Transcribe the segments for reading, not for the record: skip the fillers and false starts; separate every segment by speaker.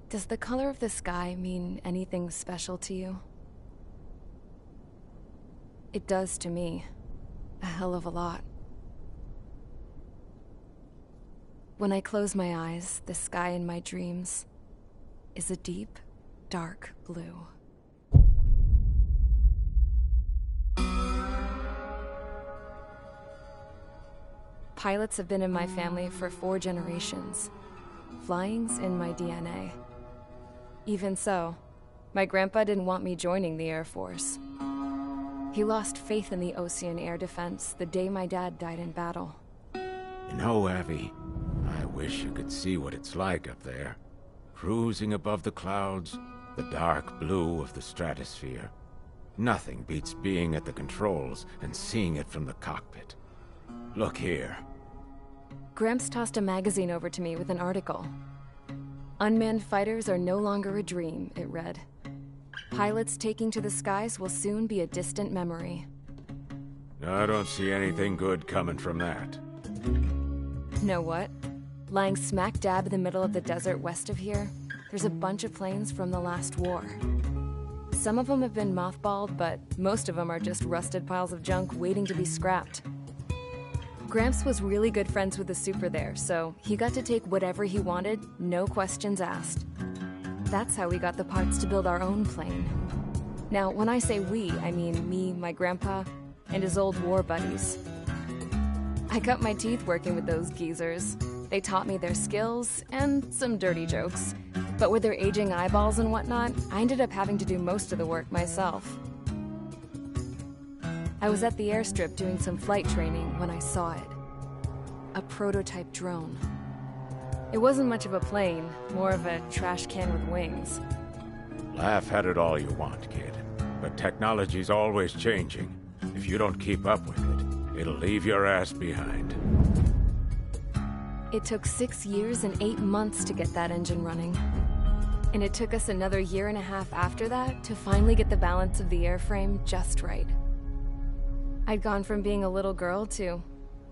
Speaker 1: Does the color of the sky mean anything special to you? It does to me. A hell of a lot. When I close my eyes, the sky in my dreams is a deep, dark blue. Pilots have been in my family for 4 generations. Flying's in my DNA. Even so, my grandpa didn't want me joining the Air Force. He lost faith in the ocean air defense the day my dad died in battle.
Speaker 2: You know, Abby, I wish you could see what it's like up there. Cruising above the clouds, the dark blue of the stratosphere. Nothing beats being at the controls and seeing it from the cockpit. Look here.
Speaker 1: Gramps tossed a magazine over to me with an article. Unmanned fighters are no longer a dream, it read. Pilots taking to the skies will soon be a distant memory.
Speaker 2: I don't see anything good coming from that.
Speaker 1: Know what? Lying smack dab in the middle of the desert west of here, there's a bunch of planes from the last war. Some of them have been mothballed, but most of them are just rusted piles of junk waiting to be scrapped. Gramps was really good friends with the super there, so he got to take whatever he wanted, no questions asked. That's how we got the parts to build our own plane. Now, when I say we, I mean me, my grandpa, and his old war buddies. I cut my teeth working with those geezers. They taught me their skills, and some dirty jokes. But with their aging eyeballs and whatnot, I ended up having to do most of the work myself. I was at the airstrip doing some flight training when I saw it. A prototype drone. It wasn't much of a plane, more of a trash can with wings.
Speaker 2: Laugh at it all you want, kid. But technology's always changing. If you don't keep up with it, it'll leave your ass behind.
Speaker 1: It took 6 years and 8 months to get that engine running. And it took us another 1.5 years after that to finally get the balance of the airframe just right. I'd gone from being a little girl to,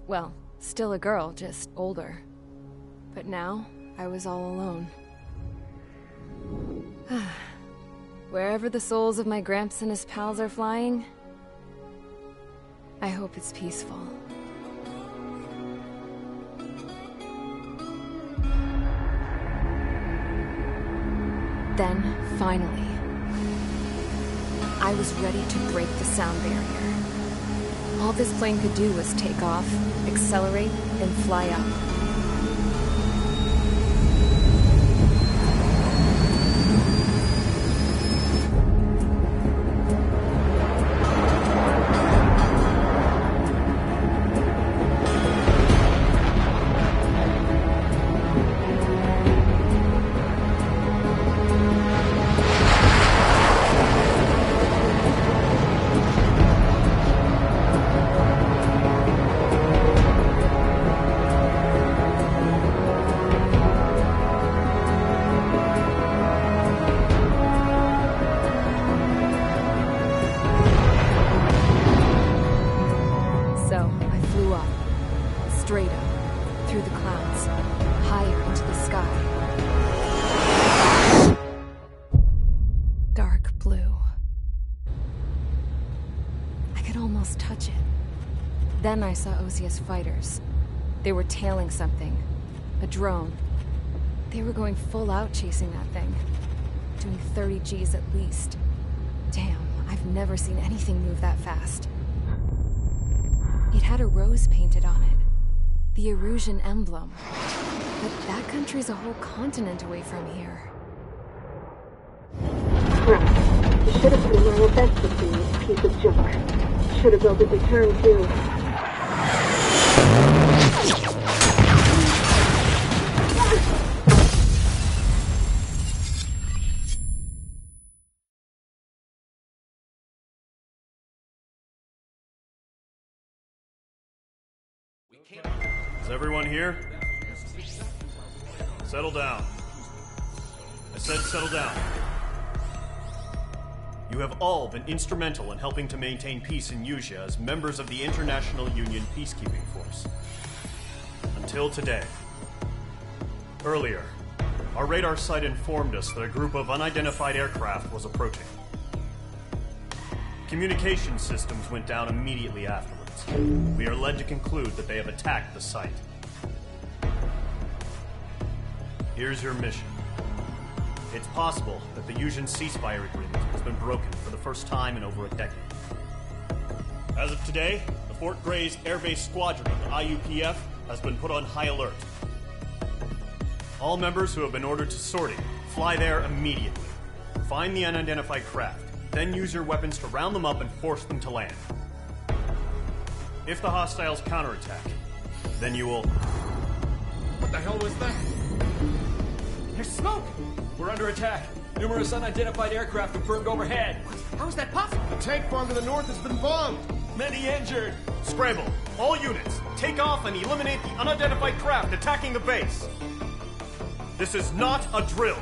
Speaker 1: well, still a girl, just older. But now, I was all alone. Wherever the souls of my Gramps and his pals are flying, I hope it's peaceful. Then, finally, I was ready to break the sound barrier. All this plane could do was take off, accelerate, and fly up. Then I saw OSEA's fighters. They were tailing something. A drone. They were going full out chasing that thing. Doing 30 Gs at least. Damn, I've never seen anything move that fast. It had a rose painted on it. The Erusian emblem. But that country's a whole continent away from here.
Speaker 3: Crap. You should have put in my event system, you piece of junk. Should have built a deterrent too.
Speaker 4: Is everyone here? Settle down. I said settle down. You have all been instrumental in helping to maintain peace in USEA as members of the International Union Peacekeeping Force. Until today. Earlier, our radar site informed us that a group of unidentified aircraft was approaching. Communication systems went down immediately afterwards. We are led to conclude that they have attacked the site. Here's your mission. It's possible that the USEA ceasefire agreement has been broken for the first time in over a decade. As of today, the Fort Grays Air Base Squadron of the IUPF has been put on high alert. All members who have been ordered to sortie, fly there immediately. Find the unidentified craft, then use your weapons to round them up and force them to land. If the hostiles counterattack, then you will...
Speaker 5: What the hell was that? There's smoke! We're under attack. Numerous unidentified aircraft confirmed overhead. What? How is that possible?
Speaker 6: The tank farm to the north has been bombed.
Speaker 5: Many injured.
Speaker 4: Scramble! All units, take off and eliminate the unidentified craft attacking the base. This is not a drill.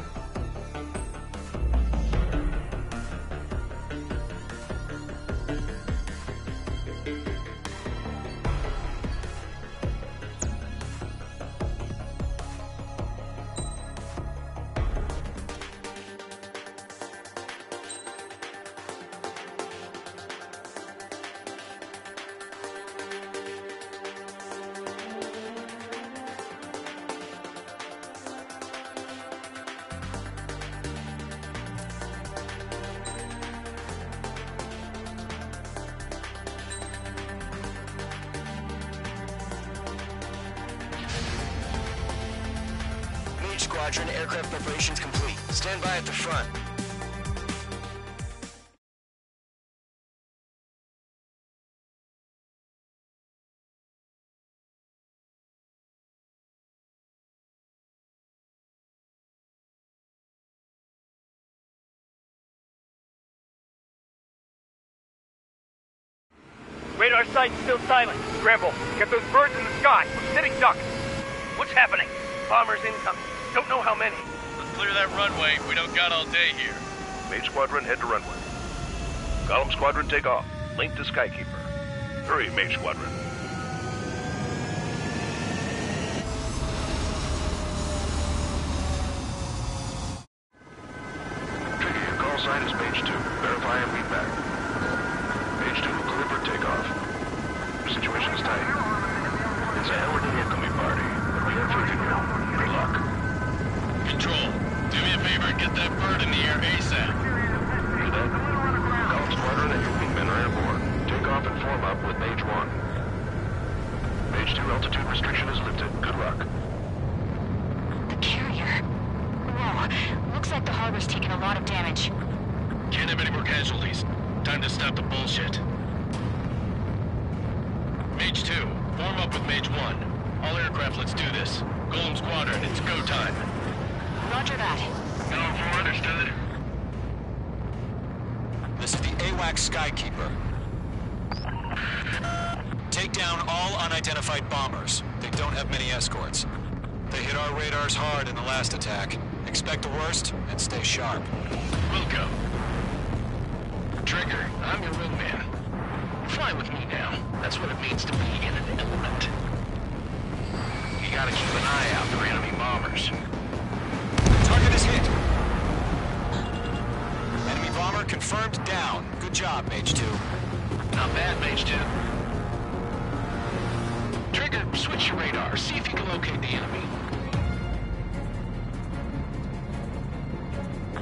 Speaker 7: Squadron, aircraft preparations complete. Stand by at the front.
Speaker 8: Radar site's still silent. Scramble. Get those birds in the sky. We're sitting ducks. What's happening? Bombers incoming. Don't know how many.
Speaker 9: Let's clear that runway. We don't got all day here.
Speaker 10: Mage Squadron, head to runway. Column Squadron, take off. Link to Skykeeper. Hurry, Mage Squadron. Trigger, your call sign is Mage 2. Verify and read back. Mage 2, clear for takeoff. Your situation is tight. It's a hell of an incoming party, but we have faith in you. Good luck.
Speaker 9: Control, do me a favor and get that bird in the air ASAP.
Speaker 10: Hear that? Column Squadron and your wingmen are airborne. Take off and form up with Mage 1. Mage 2 altitude restriction is lifted. Good luck.
Speaker 11: The carrier? Whoa, looks like the harbor's taken a lot of damage.
Speaker 9: Can't have any more casualties. Time to stop the bullshit. Mage 2, form up with Mage 1. All aircraft, let's do this. Golem Squadron, it's go time.
Speaker 11: Roger that.
Speaker 9: Going for understood.
Speaker 7: This is the AWACS Skykeeper. Take down all unidentified bombers. They don't have many escorts. They hit our radars hard in the last attack. Expect the worst and stay sharp.
Speaker 9: Wilco. Trigger, I'm your wingman. Fly with me now. That's what it means to be in an element. You gotta keep an eye out for enemy bombers.
Speaker 7: Target is hit. Enemy bomber confirmed down. Good job, Mage 2.
Speaker 9: Not bad, Mage 2. Trigger, switch your radar. See if you can locate the enemy.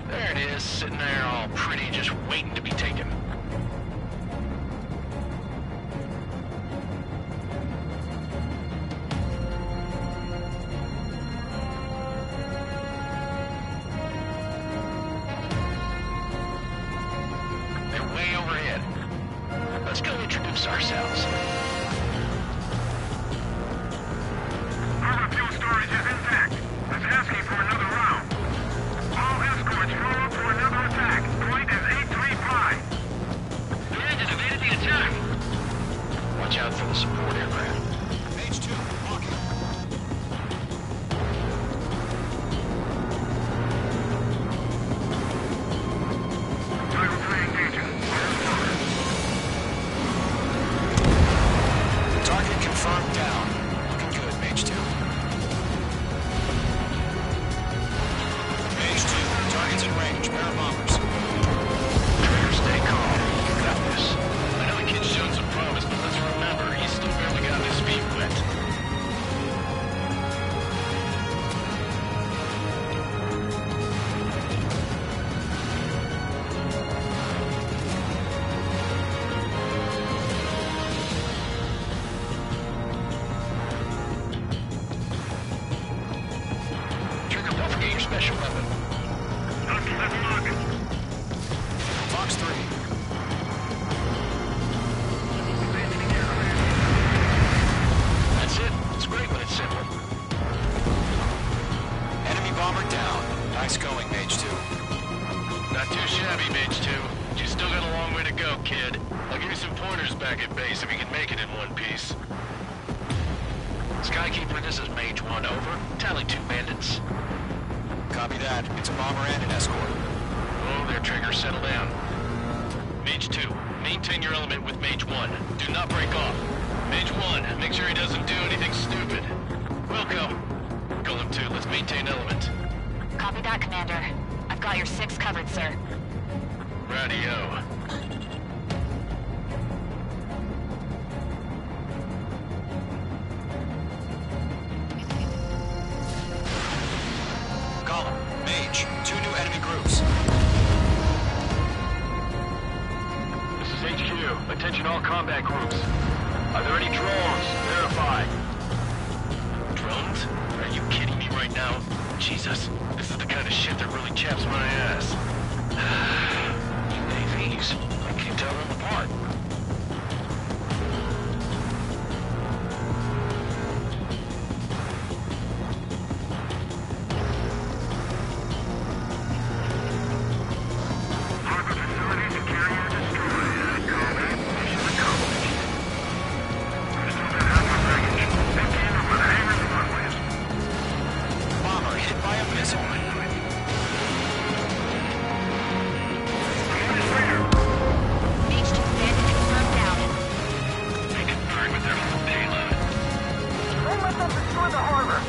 Speaker 9: There it is, sitting there all pretty, just waiting to be taken. Let's go introduce ourselves.
Speaker 10: Our fuel storage is intact. It's asking for another round. All escorts roll up for another attack. Point is 835.
Speaker 9: The engine evaded the attack. Watch out for the support aircraft.
Speaker 7: Page 2, walking.
Speaker 10: Title 3 engaging.
Speaker 7: Target confirmed down. Looking good, Mage 2. Mage 2, target's in range. Pair of bombers.
Speaker 9: Trigger, stay calm. You got this. I know the kid's shown some promise, but let's remember, he's still barely got his feet wet. Trigger, don't forget your special weapon.
Speaker 7: Fox 3.
Speaker 9: That's it. It's great when it's simple.
Speaker 7: Enemy bomber down. Nice going, Mage 2.
Speaker 9: Not too shabby, Mage 2. You still got a long way to go, kid. I'll give you some pointers back at base if you can make it in one piece. Skykeeper, this is Mage 1, over. Tally 2 bandits.
Speaker 7: Copy that. It's a bomber and an escort.
Speaker 9: Oh, there, Trigger, settle down. Mage 2, maintain your element with Mage 1. Do not break off. Mage 1, make sure he doesn't do anything stupid. Wilco, Golem 2, let's maintain element.
Speaker 11: Copy that, Commander. I've got your 6 covered, sir.
Speaker 9: Radio.
Speaker 7: Golem, Mage, 2 new enemy groups.
Speaker 10: This is HQ. Attention all combat groups. Are there any drones? Verify.
Speaker 9: Drones? Are you kidding me right now? Jesus, this is the kind of shit that really chaps my ass. UAVs. I can't tell them apart.
Speaker 10: Harbor facilities and carrier destroyed. Combat mission accomplished. Crystal and Alpha package. Take in over the hangars and runways.
Speaker 7: Bomber hit by a missile.
Speaker 11: Mage 2 bandit confirmed down.
Speaker 9: They confirmed with their full payload.
Speaker 8: Don't let them destroy the harbor!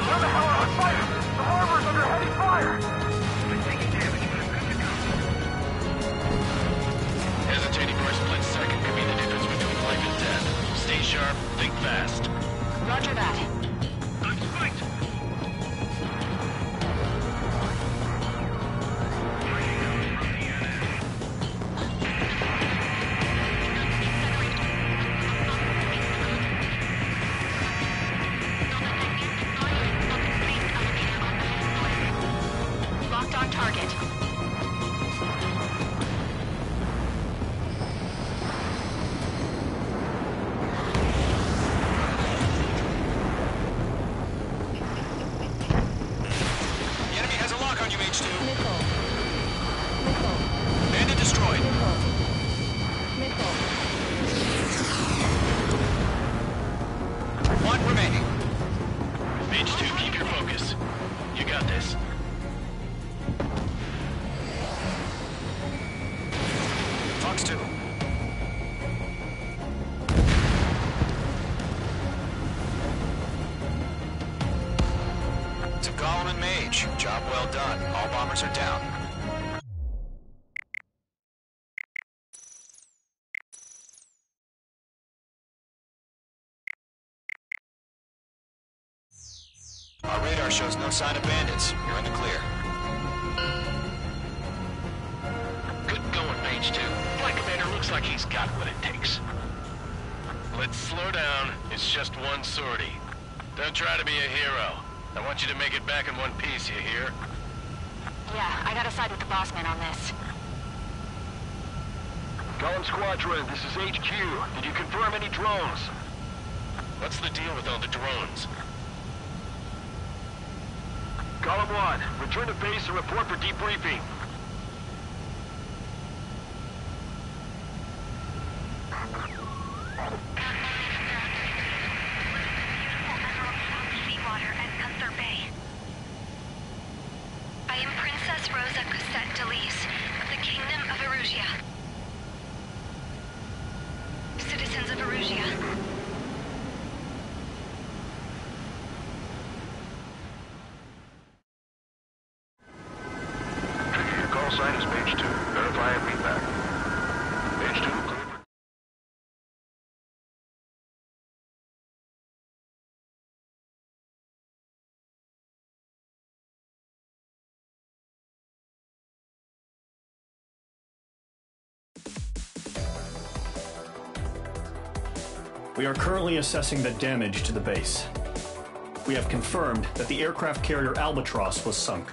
Speaker 8: Where the hell are our fighters? The harbor's under heavy fire!
Speaker 10: We're taking damage, but I'm good to go.
Speaker 9: Hesitating for a split second could be the difference between life and death. Stay sharp, think fast.
Speaker 11: Roger that.
Speaker 10: I'm spiked.
Speaker 11: Locked on target.
Speaker 7: The enemy has a lock on you, Mage 2.
Speaker 3: Missile. Missile.
Speaker 7: Bandit destroyed.
Speaker 3: Missile.
Speaker 7: One remaining.
Speaker 9: Mage 2, keep your focus. You got this.
Speaker 7: Fox 2. To Golem and Mage. Job well done. All bombers are down. Our radar shows no sign of bandits. You're in the clear.
Speaker 9: Good going, Mage 2. Flight Commander looks like he's got what it takes. Let's slow down. It's just one sortie. Don't try to be a hero. I want you to make it back in one piece, you hear?
Speaker 11: Yeah, I gotta side with the boss man on this.
Speaker 10: Column Squadron, this is HQ. Did you confirm any drones?
Speaker 9: What's the deal with all the drones?
Speaker 10: Column 1, return to base and report for debriefing. Callsign is page 2. Verify and read back. Page 2, clear.
Speaker 4: We are currently assessing the damage to the base. We have confirmed that the aircraft carrier Albatross was sunk.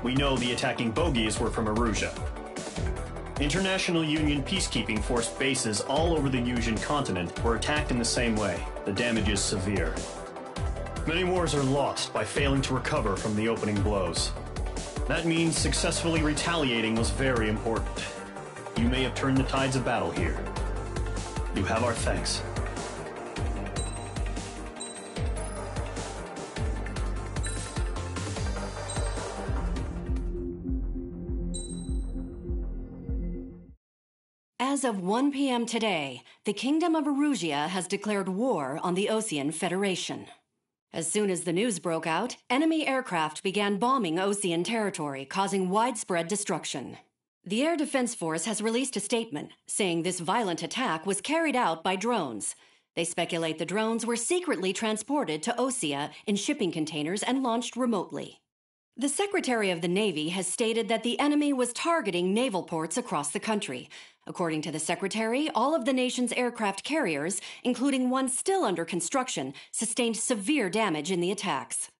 Speaker 4: We know the attacking bogies were from Erusia. International Union peacekeeping force bases all over the Usian continent were attacked in the same way. The damage is severe. Many wars are lost by failing to recover from the opening blows. That means successfully retaliating was very important. You may have turned the tides of battle here. You have our thanks.
Speaker 12: As of 1 p.m. today, the Kingdom of Erusia has declared war on the Osean Federation. As soon as the news broke out, enemy aircraft began bombing Osean territory, causing widespread destruction. The Air Defense Force has released a statement saying this violent attack was carried out by drones. They speculate the drones were secretly transported to Osea in shipping containers and launched remotely. The Secretary of the Navy has stated that the enemy was targeting naval ports across the country. According to the Secretary, all of the nation's aircraft carriers, including one still under construction, sustained severe damage in the attacks.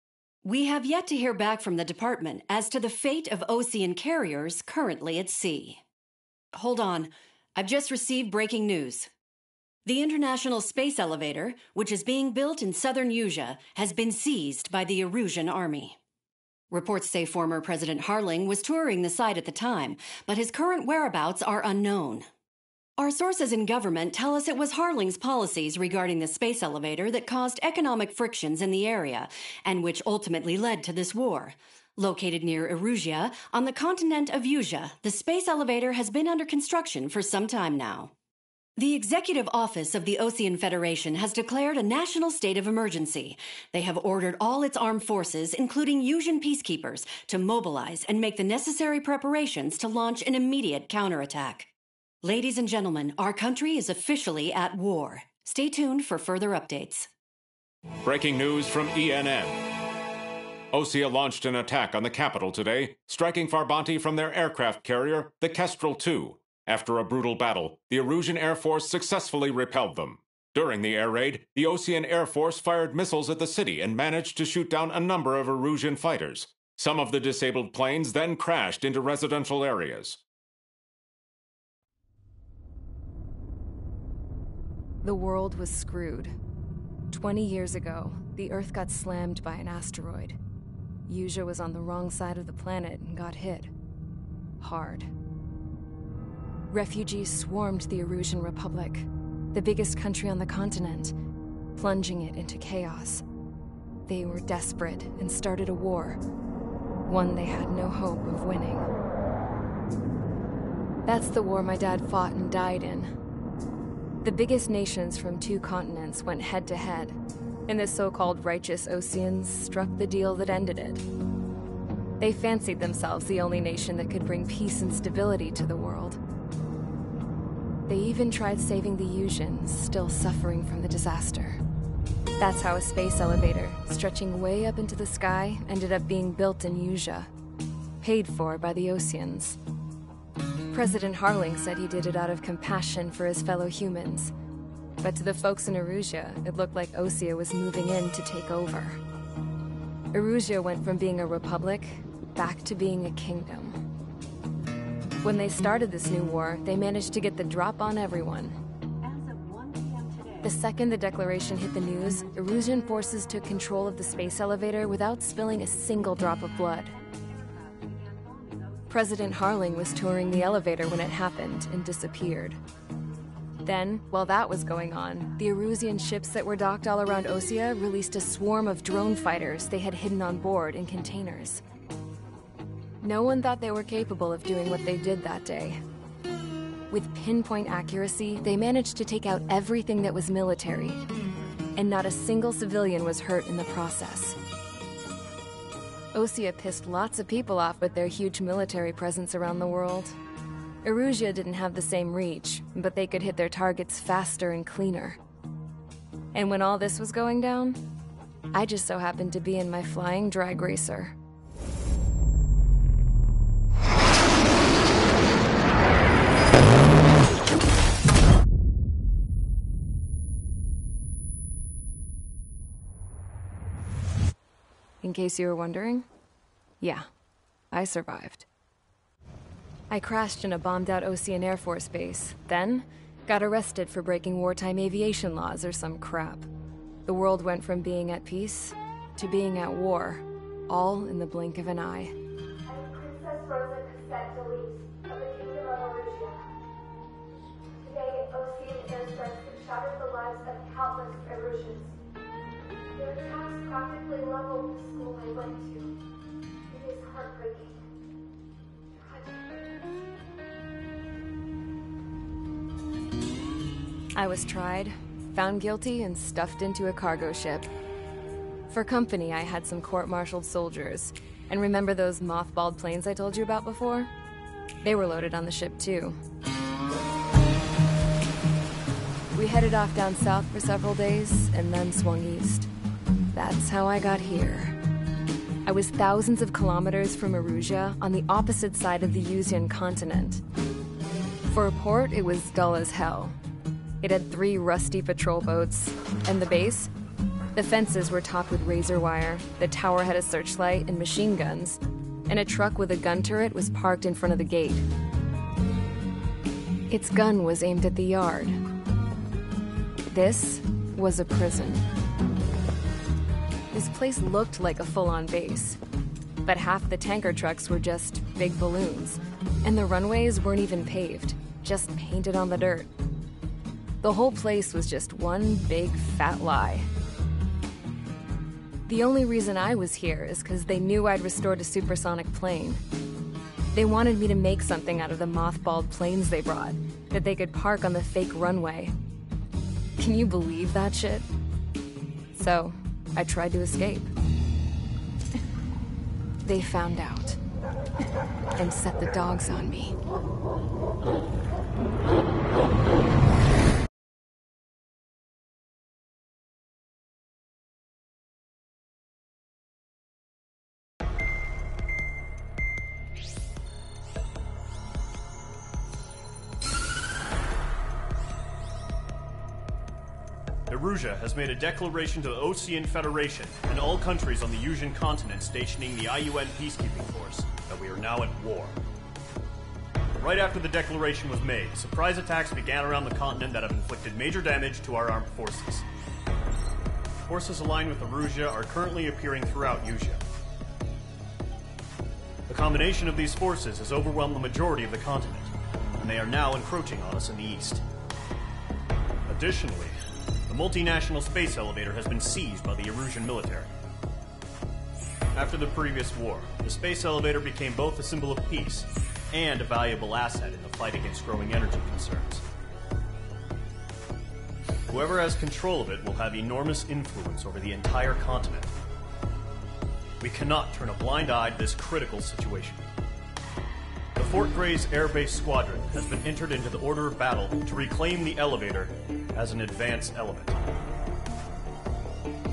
Speaker 12: We have yet to hear back from the department as to the fate of Osean carriers currently at sea. Hold on. I've just received breaking news. The International Space Elevator, which is being built in southern Usia, has been seized by the Erusian Army. Reports say former President Harling was touring the site at the time, but his current whereabouts are unknown. Our sources in government tell us it was Harling's policies regarding the space elevator that caused economic frictions in the area, and which ultimately led to this war. Located near Erusia, on the continent of Usia, the space elevator has been under construction for some time now. The Executive Office of the Osean Federation has declared a national state of emergency. They have ordered all its armed forces, including Usian peacekeepers, to mobilize and make the necessary preparations to launch an immediate counterattack. Ladies and gentlemen, our country is officially at war. Stay tuned for further updates.
Speaker 2: Breaking news from ENN. Osea launched an attack on the capital today, striking Farbanti from their aircraft carrier, the Kestrel II. After a brutal battle, the Erusian Air Force successfully repelled them. During the air raid, the Osean Air Force fired missiles at the city and managed to shoot down a number of Erusian fighters. Some of the disabled planes then crashed into residential areas.
Speaker 1: The world was screwed. 20 years ago, the Earth got slammed by an asteroid. Usia was on the wrong side of the planet and got hit. Hard. Refugees swarmed the Erusian Republic, the biggest country on the continent, plunging it into chaos. They were desperate and started a war, one they had no hope of winning. That's the war my dad fought and died in. The biggest nations from 2 continents went head-to-head, and the so-called righteous Oseans struck the deal that ended it. They fancied themselves the only nation that could bring peace and stability to the world. They even tried saving the Usians, still suffering from the disaster. That's how a space elevator, stretching way up into the sky, ended up being built in Usia, paid for by the Oseans. President Harling said he did it out of compassion for his fellow humans. But to the folks in Erusia, it looked like Osea was moving in to take over. Erusia went from being a republic back to being a kingdom. When they started this new war, they managed to get the drop on everyone. The second the declaration hit the news, Erusian forces took control of the space elevator without spilling a single drop of blood. President Harling was touring the elevator when it happened and disappeared. Then, while that was going on, the Erusian ships that were docked all around USEA released a swarm of drone fighters they had hidden on board in containers. No one thought they were capable of doing what they did that day. With pinpoint accuracy, they managed to take out everything that was military, and not a single civilian was hurt in the process. USEA pissed lots of people off with their huge military presence around the world. Erusia didn't have the same reach, but they could hit their targets faster and cleaner. And when all this was going down, I just so happened to be in my flying drag racer. In case you were wondering, yeah, I survived. I crashed in a bombed-out Ocean Air Force base, then got arrested for breaking wartime aviation laws or some crap. The world went from being at peace to being at war, all in the blink of an eye.
Speaker 3: Princess Rosa Cassette Elite of the Kingdom of Erusia. Today, Ocean airstrikes have shattered the lives of countless Erusians. Their attacks practically leveled the school I went to. It is heartbreaking.
Speaker 1: I was tried, found guilty, and stuffed into a cargo ship. For company, I had some court-martialed soldiers. And remember those mothballed planes I told you about before? They were loaded on the ship, too. We headed off down south for several days, and then swung east. That's how I got here. I was thousands of kilometers from Erusia, on the opposite side of the Usean continent. For a port, it was dull as hell. It had 3 rusty patrol boats. And the base? The fences were topped with razor wire, the tower had a searchlight and machine guns, and a truck with a gun turret was parked in front of the gate. Its gun was aimed at the yard. This was a prison. This place looked like a full-on base, but half the tanker trucks were just big balloons, and the runways weren't even paved, just painted on the dirt. The whole place was just one big fat lie. The only reason I was here is because they knew I'd restored a supersonic plane. They wanted me to make something out of the mothballed planes they brought, that they could park on the fake runway. Can you believe that shit? So, I tried to escape. They found out, and set the dogs on me.
Speaker 4: Erusia has made a declaration to the Ocean Federation and all countries on the Usean continent stationing the IUN peacekeeping force that we are now at war. Right after the declaration was made, surprise attacks began around the continent that have inflicted major damage to our armed forces. Forces aligned with Erusia are currently appearing throughout Useia. The combination of these forces has overwhelmed the majority of the continent, and they are now encroaching on us in the east. Additionally, the multinational space elevator has been seized by the Erusian military. After the previous war, the space elevator became both a symbol of peace and a valuable asset in the fight against growing energy concerns. Whoever has control of it will have enormous influence over the entire continent. We cannot turn a blind eye to this critical situation. The Fort Gray's Air Base Squadron has been entered into the order of battle to reclaim the elevator as an advance element.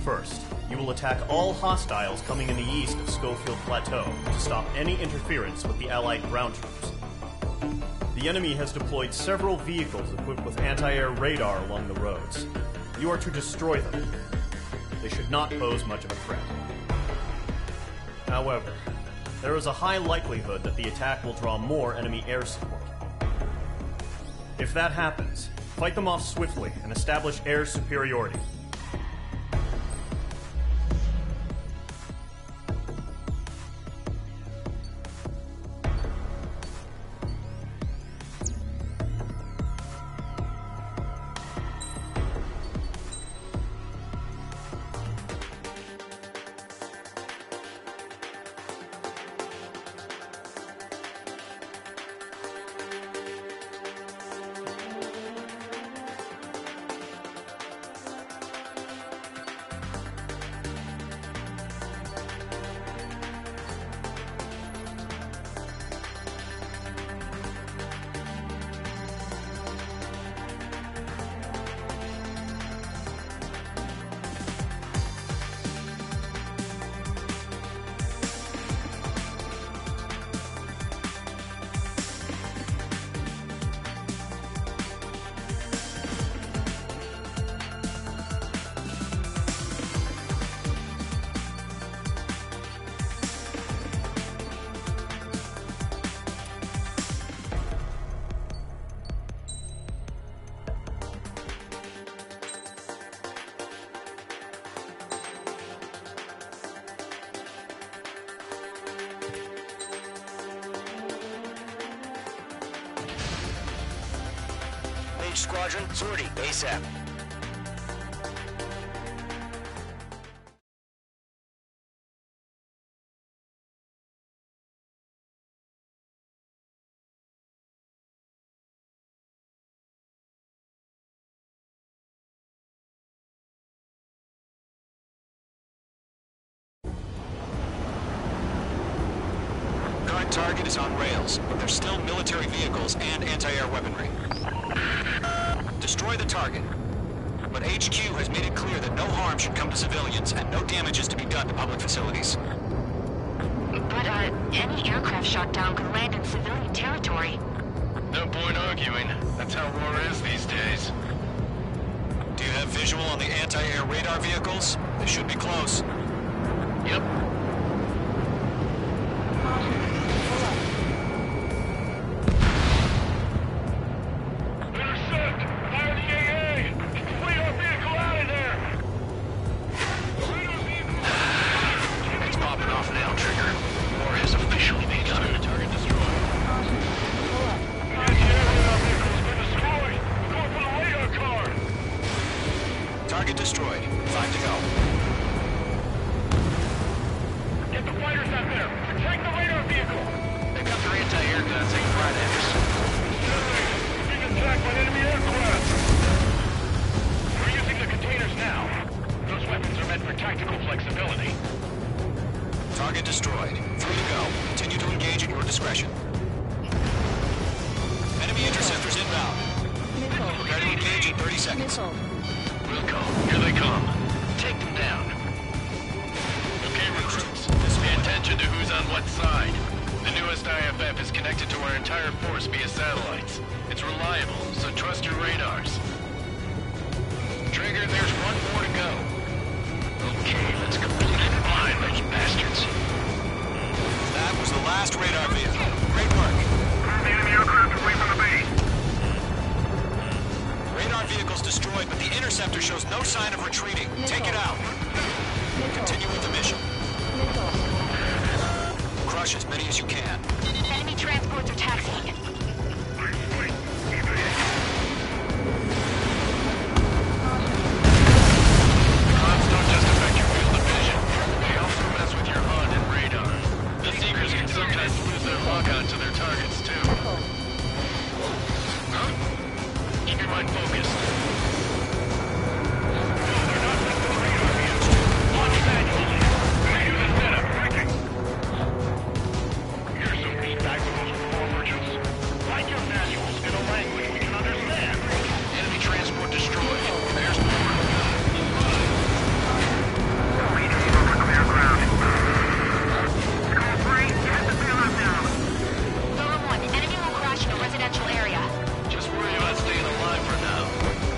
Speaker 4: First, you will attack all hostiles coming in the east of Schofield Plateau to stop any interference with the Allied ground troops. The enemy has deployed several vehicles equipped with anti-air radar along the roads. You are to destroy them. They should not pose much of a threat. However, there is a high likelihood that the attack will draw more enemy air support. If that happens, fight them off swiftly and establish air superiority.
Speaker 13: Squadron, sortie, ASAP.
Speaker 7: Current target is on rails, but there's still military vehicles and anti-air weaponry. Destroy the target. But HQ has made it clear that no harm should come to civilians and no damage is to be done to public facilities.
Speaker 11: But, any aircraft shot down could land in civilian territory.
Speaker 9: No point arguing. That's how war is these days.
Speaker 7: Do you have visual on the anti-air radar vehicles? They should be close.
Speaker 9: Yep.
Speaker 7: Target destroyed. 5 to go.
Speaker 8: Get the fighters out there! Protect the radar vehicle!
Speaker 9: They've got their anti-air guns aimed right at us.
Speaker 8: Being attacked by enemy aircraft! We're using the containers now. Those weapons are meant for tactical flexibility.
Speaker 7: Target destroyed. 3 to go. Continue to engage at your discretion. Enemy interceptors inbound. Prepare to engage in 30 seconds.
Speaker 9: Wilco, here they come. Take them down. Okay, recruits. Pay attention to who's on what side. The newest IFF is connected to our entire force via satellites. It's reliable, so trust your radars. Trigger, there's one more to go. Okay, let's completely blind those bastards.
Speaker 7: That was the last radar vehicle. Great work.
Speaker 8: The enemy aircraft away from the base.
Speaker 7: Radar vehicle's destroyed, but the interceptor shows no sign of retreating. Take it out. Continue with the mission. Crush as many as you can.
Speaker 11: Enemy transports are taxiing.
Speaker 9: Comms don't just affect your field of vision. They also mess with your HUD and radar. The Seekers can sometimes lose their lockout to their targets, too. Huh? Keep your mind focused. Just worry about staying alive for now.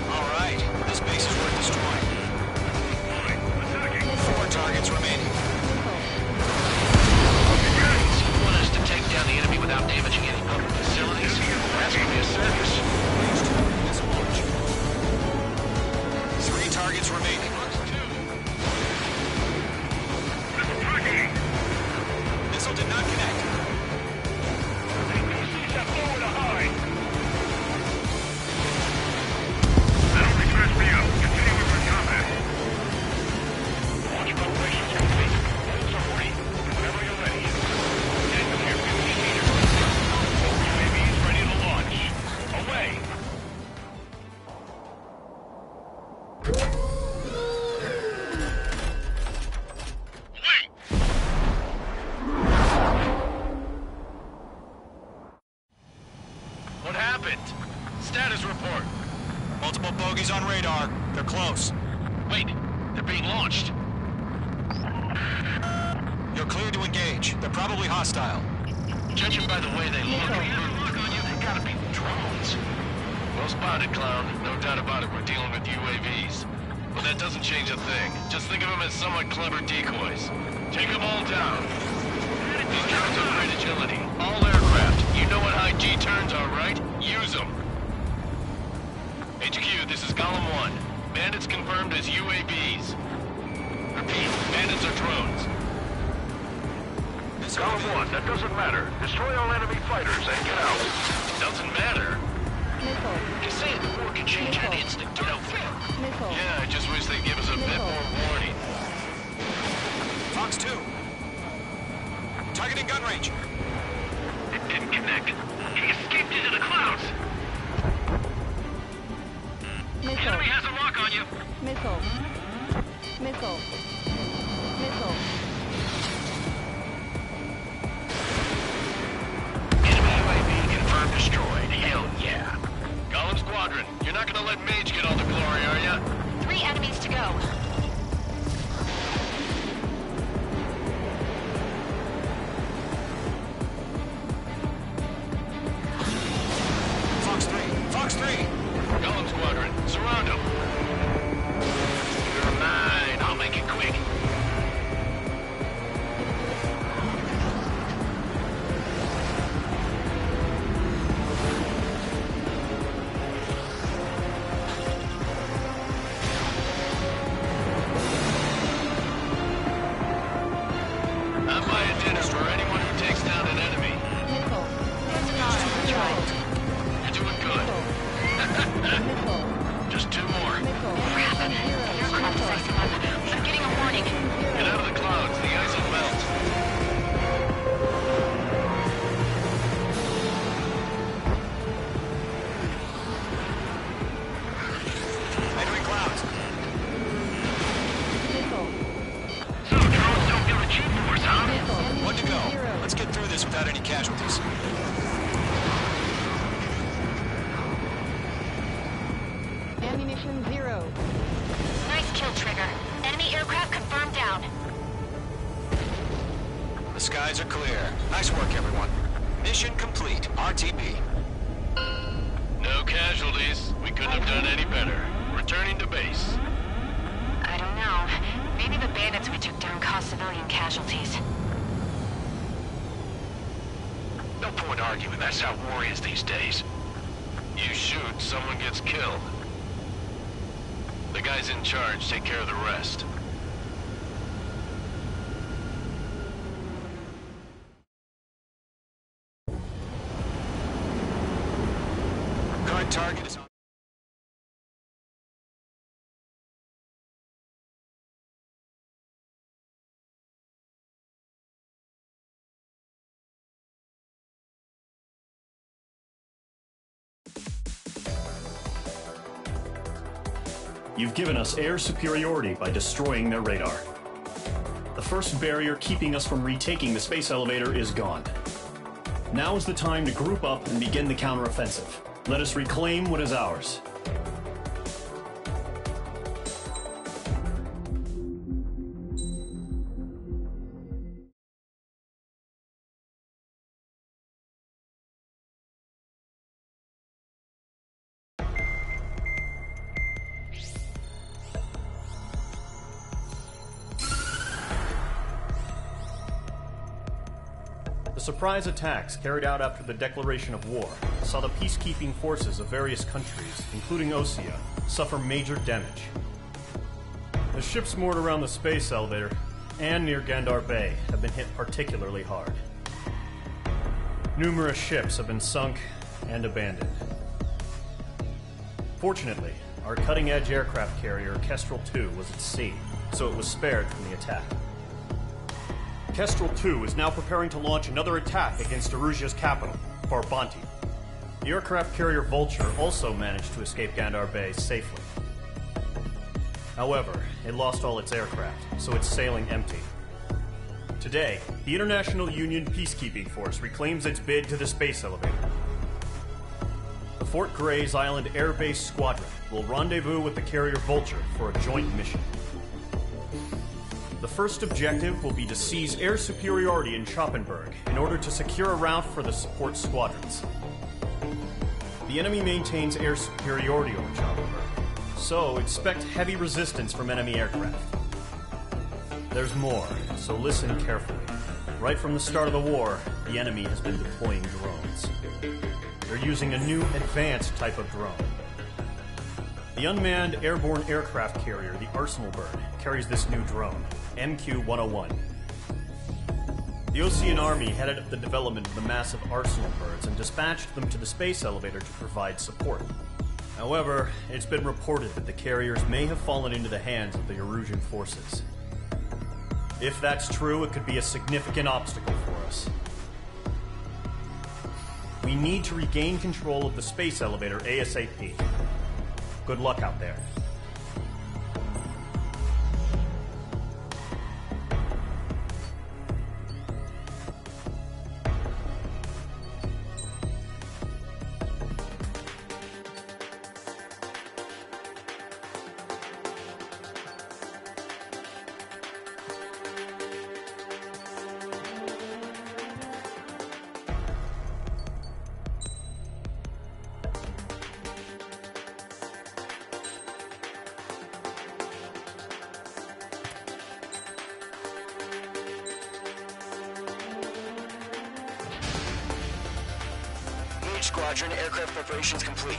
Speaker 7: remaining. Missile did not connect.
Speaker 8: Step forward to hide. That'll be first for you. Continue with your combat. Launch preparations complete. Holds are free. Whenever you're ready. Get to your 50 meters. Both UAVs ready to launch. Away.
Speaker 7: What happened? Status report. Multiple bogies on radar. They're close.
Speaker 9: Wait, they're being launched.
Speaker 7: You're cleared to engage. They're probably hostile.
Speaker 9: Judging by the way they look they gotta be drones. Well spotted, clown. No doubt about it, we're dealing with UAVs. But that doesn't change a thing. Just think of them as somewhat clever decoys. Take them all down. These drones have great agility. All aircraft. You know what high G turns are, right? Use them. HQ, this is Column 1. Bandits confirmed as UAVs. Repeat, bandits are drones.
Speaker 8: Column 1, that doesn't matter. Destroy all enemy fighters and get out.
Speaker 9: Doesn't matter. Just saying the war can change at an instant, you know. Yeah, I just wish they'd give us a bit more warning.
Speaker 7: Fox 2. Targeting gun range.
Speaker 8: It didn't connect. He escaped into the clouds. The enemy has a lock on you.
Speaker 14: Missile.
Speaker 9: Enemy UAV confirmed destroyed. Hell yeah. Column Squadron, you're not gonna let Mage get all the glory, are ya?
Speaker 11: 3 enemies to go.
Speaker 7: Fox 3.
Speaker 9: Column Squadron, surround them. You're mine. I'll make it quick. I'm buying dinner for anyone who takes down an enemy. You're doing good. Just 2 more.
Speaker 11: Crap. The aircraft is icing up. I'm getting a warning.
Speaker 9: Get out of the clouds. The ice will melt.
Speaker 7: Entering clouds.
Speaker 8: So, drones don't feel the G-force, huh?
Speaker 7: 1 to go. Let's get through this without any casualties.
Speaker 14: Ammunition 0.
Speaker 11: Nice kill, Trigger. Enemy aircraft confirmed down.
Speaker 7: The skies are clear. Nice work, everyone. Mission complete. RTB.
Speaker 9: No casualties. We couldn't have done any better. Returning to base.
Speaker 11: I don't know. Maybe the bandits we took down caused civilian casualties.
Speaker 9: No point arguing. That's how war is these days. You shoot, someone gets killed. The guys in charge take care of the rest.
Speaker 7: Current target is on.
Speaker 4: You've given us air superiority by destroying their radar. The first barrier keeping us from retaking the space elevator is gone. Now is the time to group up and begin the counteroffensive. Let us reclaim what is ours. The surprise attacks carried out after the declaration of war saw the peacekeeping forces of various countries, including ACEA, suffer major damage. The ships moored around the space elevator and near Gandar Bay have been hit particularly hard. Numerous ships have been sunk and abandoned. Fortunately, our cutting-edge aircraft carrier, Kestrel 2, was at sea, so it was spared from the attack. Kestrel 2 is now preparing to launch another attack against Erusia's capital, Farbanti. The aircraft carrier Vulture also managed to escape Gandar Bay safely. However, it lost all its aircraft, so it's sailing empty. Today, the International Union Peacekeeping Force reclaims its bid to the space elevator. The Fort Gray's Island Air Base Squadron will rendezvous with the carrier Vulture for a joint mission. The first objective will be to seize air superiority in Schoppenberg in order to secure a route for the support squadrons. The enemy maintains air superiority over Schoppenberg, so expect heavy resistance from enemy aircraft. There's more, so listen carefully. Right from the start of the war, the enemy has been deploying drones. They're using a new advanced type of drone. The unmanned airborne aircraft carrier, the Arsenal Bird, carries this new drone, MQ-101. The Ocean Army headed up the development of the massive Arsenal Birds and dispatched them to the space elevator to provide support. However, it's been reported that the carriers may have fallen into the hands of the Erusian forces. If that's true, it could be a significant obstacle for us. We need to regain control of the space elevator ASAP. Good luck out there.
Speaker 13: Squadron, aircraft preparations complete.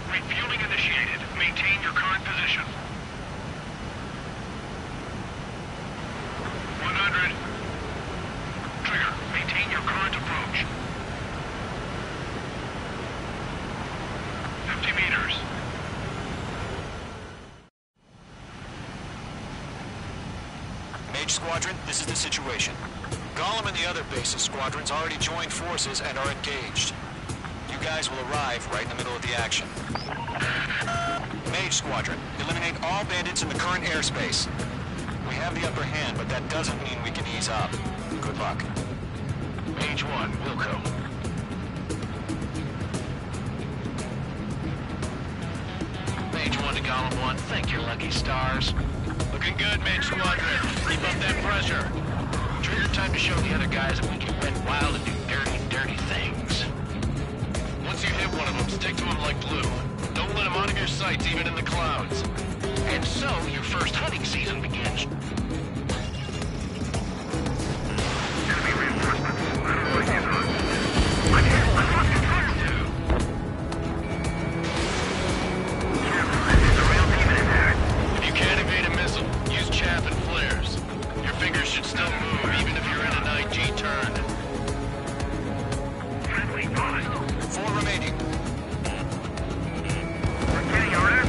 Speaker 8: Refueling initiated. Maintain your current position. 100. Trigger, maintain your current approach. 50 meters.
Speaker 7: Mage Squadron, this is the situation. Gollum and the other bases squadrons already joined forces and are engaged. You guys will arrive right in the middle of the action. Mage Squadron, eliminate all bandits in the current airspace. We have the upper hand, but that doesn't mean we can ease up. Good luck.
Speaker 9: Mage 1, Wilco. Mage 1 to Gollum 1, thank your lucky stars. Looking good, Mage Squadron. Keep up that pressure. Trigger time to show the other guys that we can run wild and do dirty, dirty things. Once you hit one of them, stick to them like glue. Don't let them out of your sights, even in the clouds. And so, your first hunting season begins.
Speaker 8: Enemy reinforcements. I don't know what he's on. I'm here. I lost control. There's a real demon in there.
Speaker 9: If you can't evade a missile, use chaff and flares. Your fingers should still move, even if you're in an IG turn.
Speaker 8: Friendly honest.
Speaker 7: 4 remaining.
Speaker 8: We're getting our ass.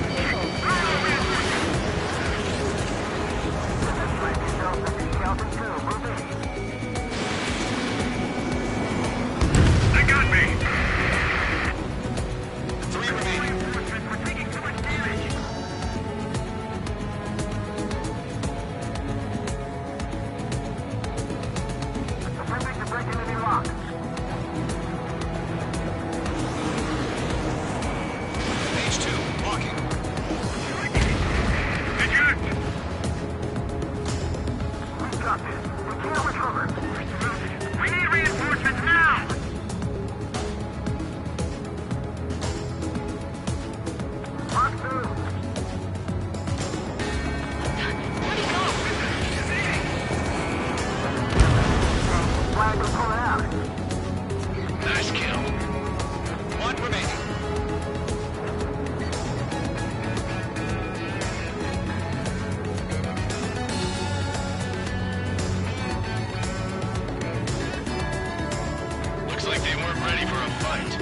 Speaker 9: right.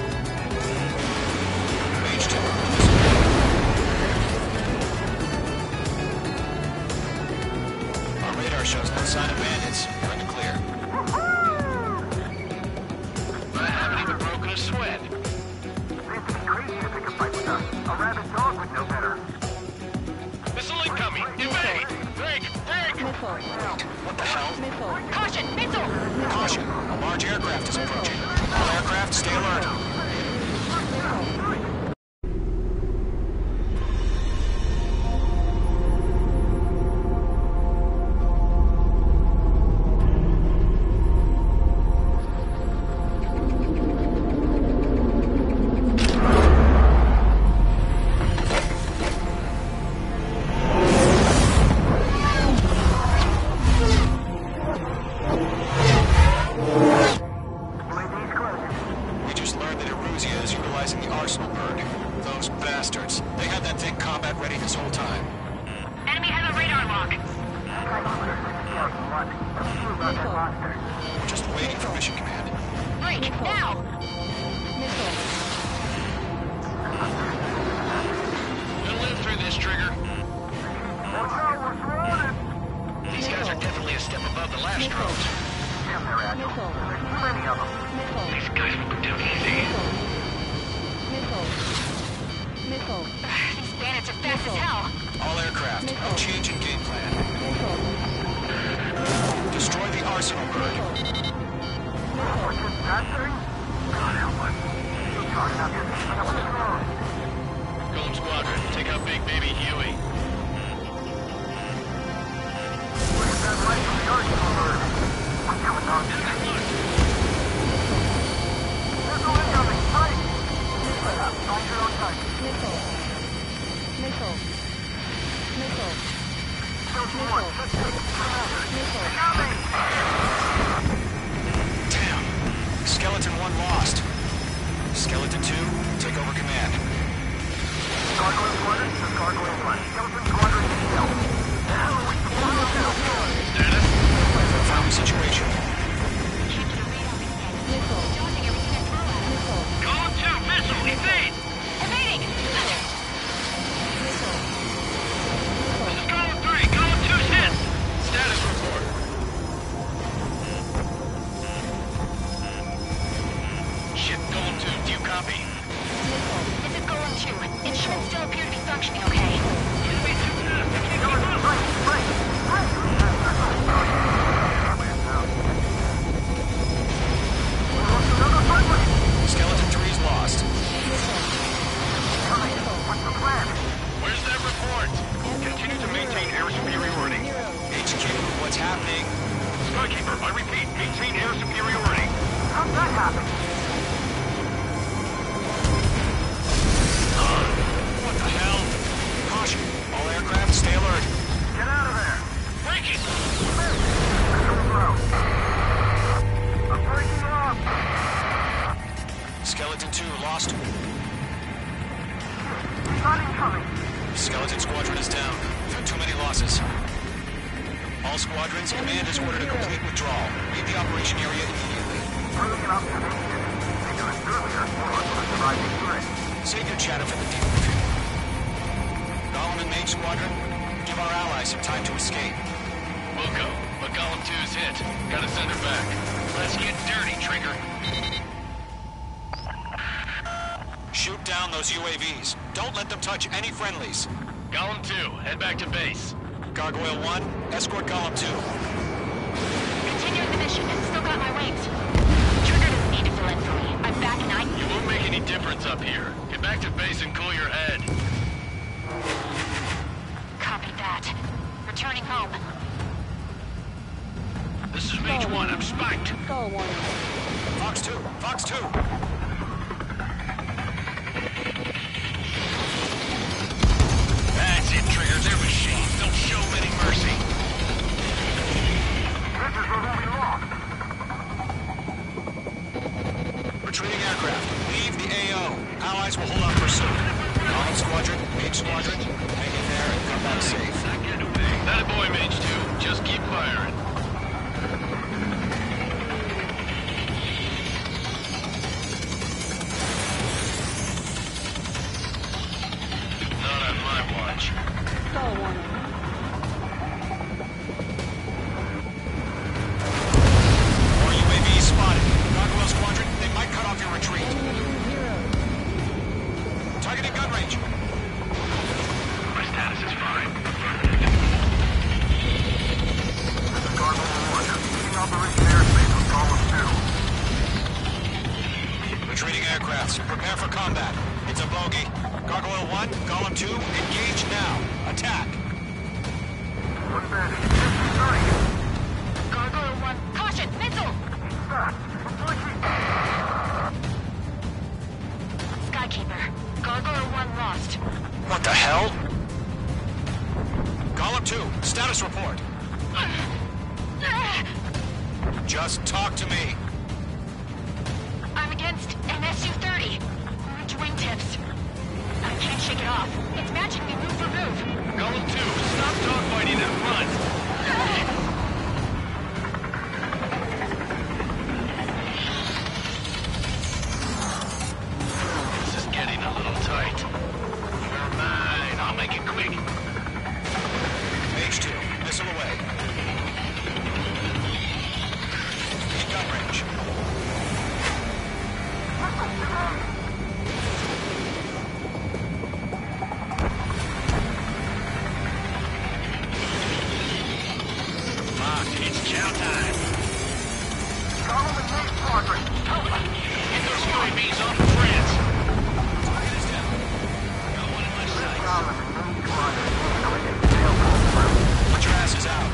Speaker 7: Mage 2. Our radar shows no sign of bandits. You're in the clear.
Speaker 9: I haven't even broken a sweat.
Speaker 8: Seems to be crazy to pick a fight with us. A rabid dog would know better.
Speaker 9: Missile incoming! Evade! Dig!
Speaker 7: What the hell?
Speaker 11: Caution! Missile!
Speaker 7: Caution! A large aircraft is approaching. All aircraft, stay alert. Skeleton Squadron is down. We've had too many losses. All squadrons, command is ordered a complete withdrawal. Leave the operation area immediately. Save your chatter for the debriefing. Golem and Mage Squadron, give our allies some time to escape.
Speaker 9: We'll go, but Golem 2's hit. Gotta send her back. Let's get dirty, Trigger.
Speaker 7: Shoot down those UAVs. Don't let them touch any friendlies.
Speaker 9: Golem 2, head back to base.
Speaker 7: Gargoyle 1, escort Golem 2.
Speaker 11: Continuing the mission. Still got my wings. Trigger doesn't need to fill in for me. I'm back and
Speaker 9: It won't make any difference up here. Get back to base and cool your head.
Speaker 11: Copy that. Returning home.
Speaker 9: This is Mage 1. I'm spiked.
Speaker 7: Fox 2, Fox 2.
Speaker 9: That's it, Trigger. They're machines. Don't show them any mercy.
Speaker 8: This is where we lost.
Speaker 7: Retreating aircraft. Leave the AO. Allies will hold off pursuit. Golem Squadron, Mage Squadron, hang in there and come back safe.
Speaker 9: That a boy, Mage 2. Just keep firing.
Speaker 11: Gargoyle 1, caution, missile! Skykeeper, Gargoyle 1 lost.
Speaker 7: What the hell? Column 2, status report. Just talk to me.
Speaker 11: I'm against an Su-30. Orange wingtips. I can't shake it off. It's matching me move for move.
Speaker 9: Column 2, stop dogfighting and run. This is getting a little tight. Never mind, I'll make it quick.
Speaker 7: H2, missile away. In gun range.
Speaker 9: Mark, it's chow time. Get those UAVs off the France.
Speaker 7: Target is down.
Speaker 9: Got one in my sights.
Speaker 7: Put your asses out.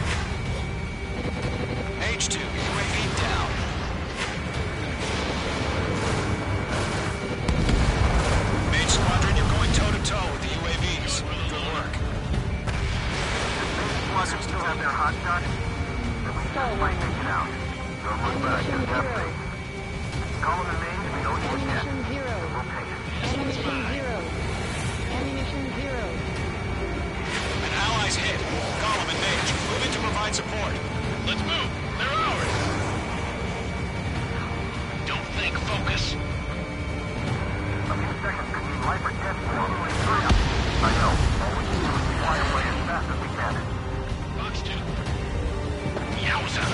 Speaker 7: H2, UAV down. Main squadron, you're going toe-to-toe with the UAVs. Good work.
Speaker 10: Squadron still have their hot shot? Then we just might take it out. Don't look back, just have faith. Call them in main if we know you yet. We'll take it.
Speaker 7: An ally's hit. Column and Mage. Move in to provide support.
Speaker 9: Let's move. They're ours. Don't think, focus.
Speaker 10: A few seconds could mean life or death for all the way through. I know. All we can do is fly away as fast as we can.
Speaker 9: Box 2. Yowza.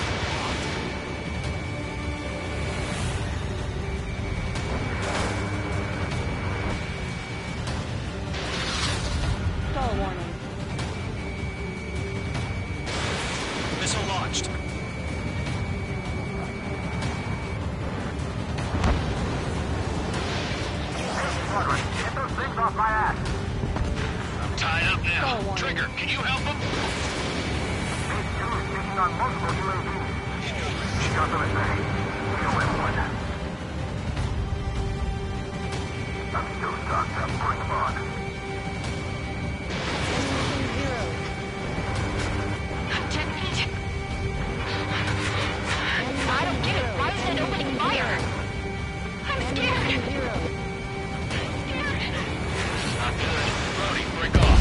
Speaker 7: Missile launched.
Speaker 10: Squadron, get those things off my ass.
Speaker 9: I'm tied up now. Trigger, can you help him?
Speaker 10: Phase 2 is taking on multiple UAVs. Got them at bay. We'll win one. I'm still stocked up. Bring them on.
Speaker 11: Detonate. I don't get it. Why isn't it opening fire? I'm scared.
Speaker 9: Not good. Brody, break off.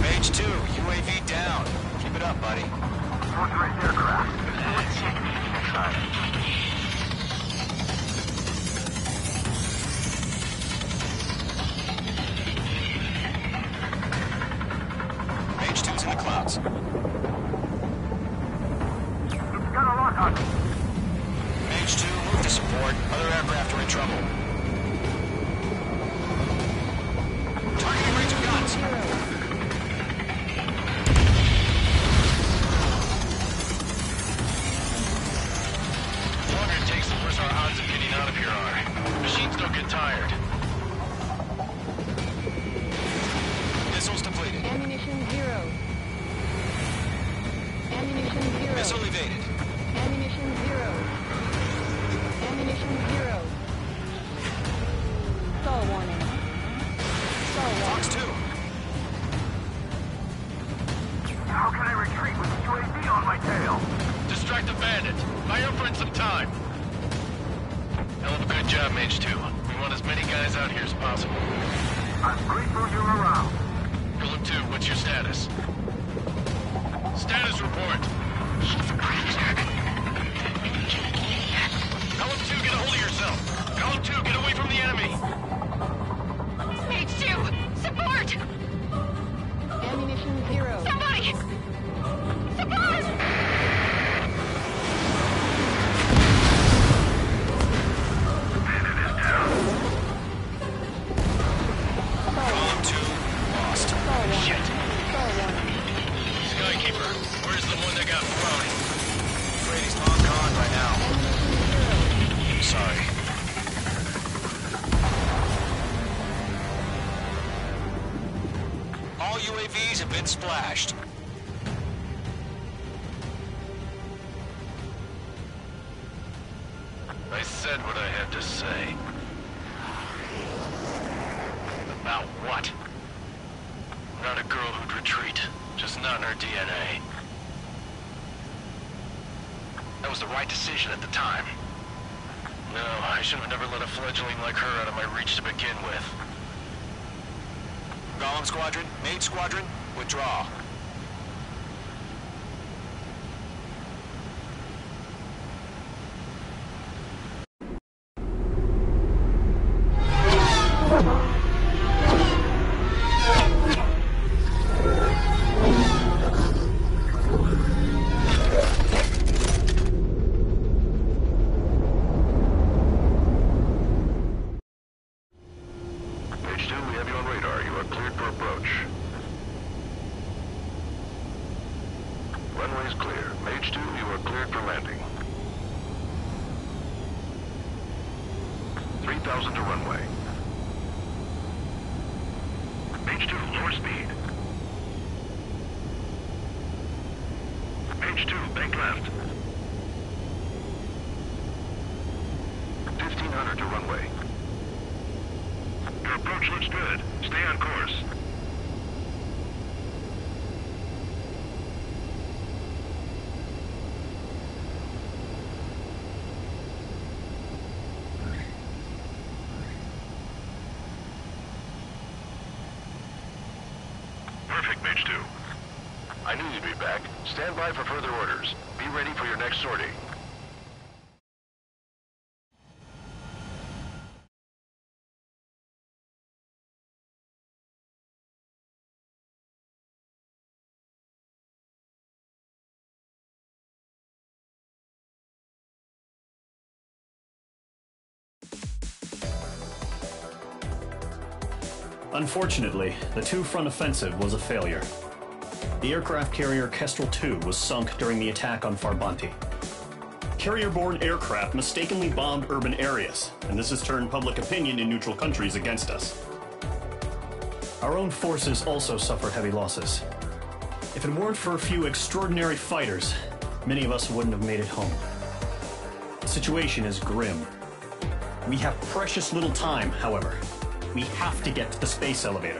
Speaker 7: Mage 2, UAV down. Keep it up, buddy.
Speaker 10: Motorized aircraft.
Speaker 7: Mage 2's in the clouds.
Speaker 10: It's gonna lock on me.
Speaker 7: Mage 2, move to support. Other aircraft are in trouble. Targeting range of guns.
Speaker 9: The longer it takes, the worse our odds of getting out of here are. Machines don't get tired.
Speaker 7: Missiles depleted.
Speaker 14: Ammunition zero. Ammunition zero.
Speaker 7: Missile evaded.
Speaker 14: Ammunition zero. Ammunition zero. Stall warning. Stall warning.
Speaker 7: Fox 2.
Speaker 10: How can I retreat with the UAV on my tail?
Speaker 9: Distract the bandit. Buy your friend some time. Hell of a good job, Mage 2. We want as many guys out here as possible.
Speaker 10: I'm grateful you're around.
Speaker 9: Column 2, what's your status? Status report.
Speaker 11: He's a predator.
Speaker 9: Column 2, get a hold of yourself. Column 2, get away from the enemy.
Speaker 11: Mage 2, support!
Speaker 14: Ammunition zero.
Speaker 11: Somebody! Support!
Speaker 7: Column 2, lost.
Speaker 9: Shit.
Speaker 14: Stall warning.
Speaker 9: Skykeeper, where's the one that got thrown?
Speaker 7: Brady's long gone by now. Sorry. All UAVs have been splashed.
Speaker 9: I said what I had to say. About what? Not a girl who'd retreat. Just not in her DNA. That was the right decision at the time. No, I should have never let a fledgling like her out of my reach to begin with.
Speaker 7: Golem Squadron, Mage Squadron, withdraw.
Speaker 10: Perfect, Mage 2. I knew you'd be back. Stand by for further orders. Be ready for your next sortie.
Speaker 4: Unfortunately, the two-front offensive was a failure. The aircraft carrier Kestrel II was sunk during the attack on Farbanti. Carrier-borne aircraft mistakenly bombed urban areas, and this has turned public opinion in neutral countries against us. Our own forces also suffered heavy losses. If it weren't for a few extraordinary fighters, many of us wouldn't have made it home. The situation is grim. We have precious little time, however. We have to get to the space elevator.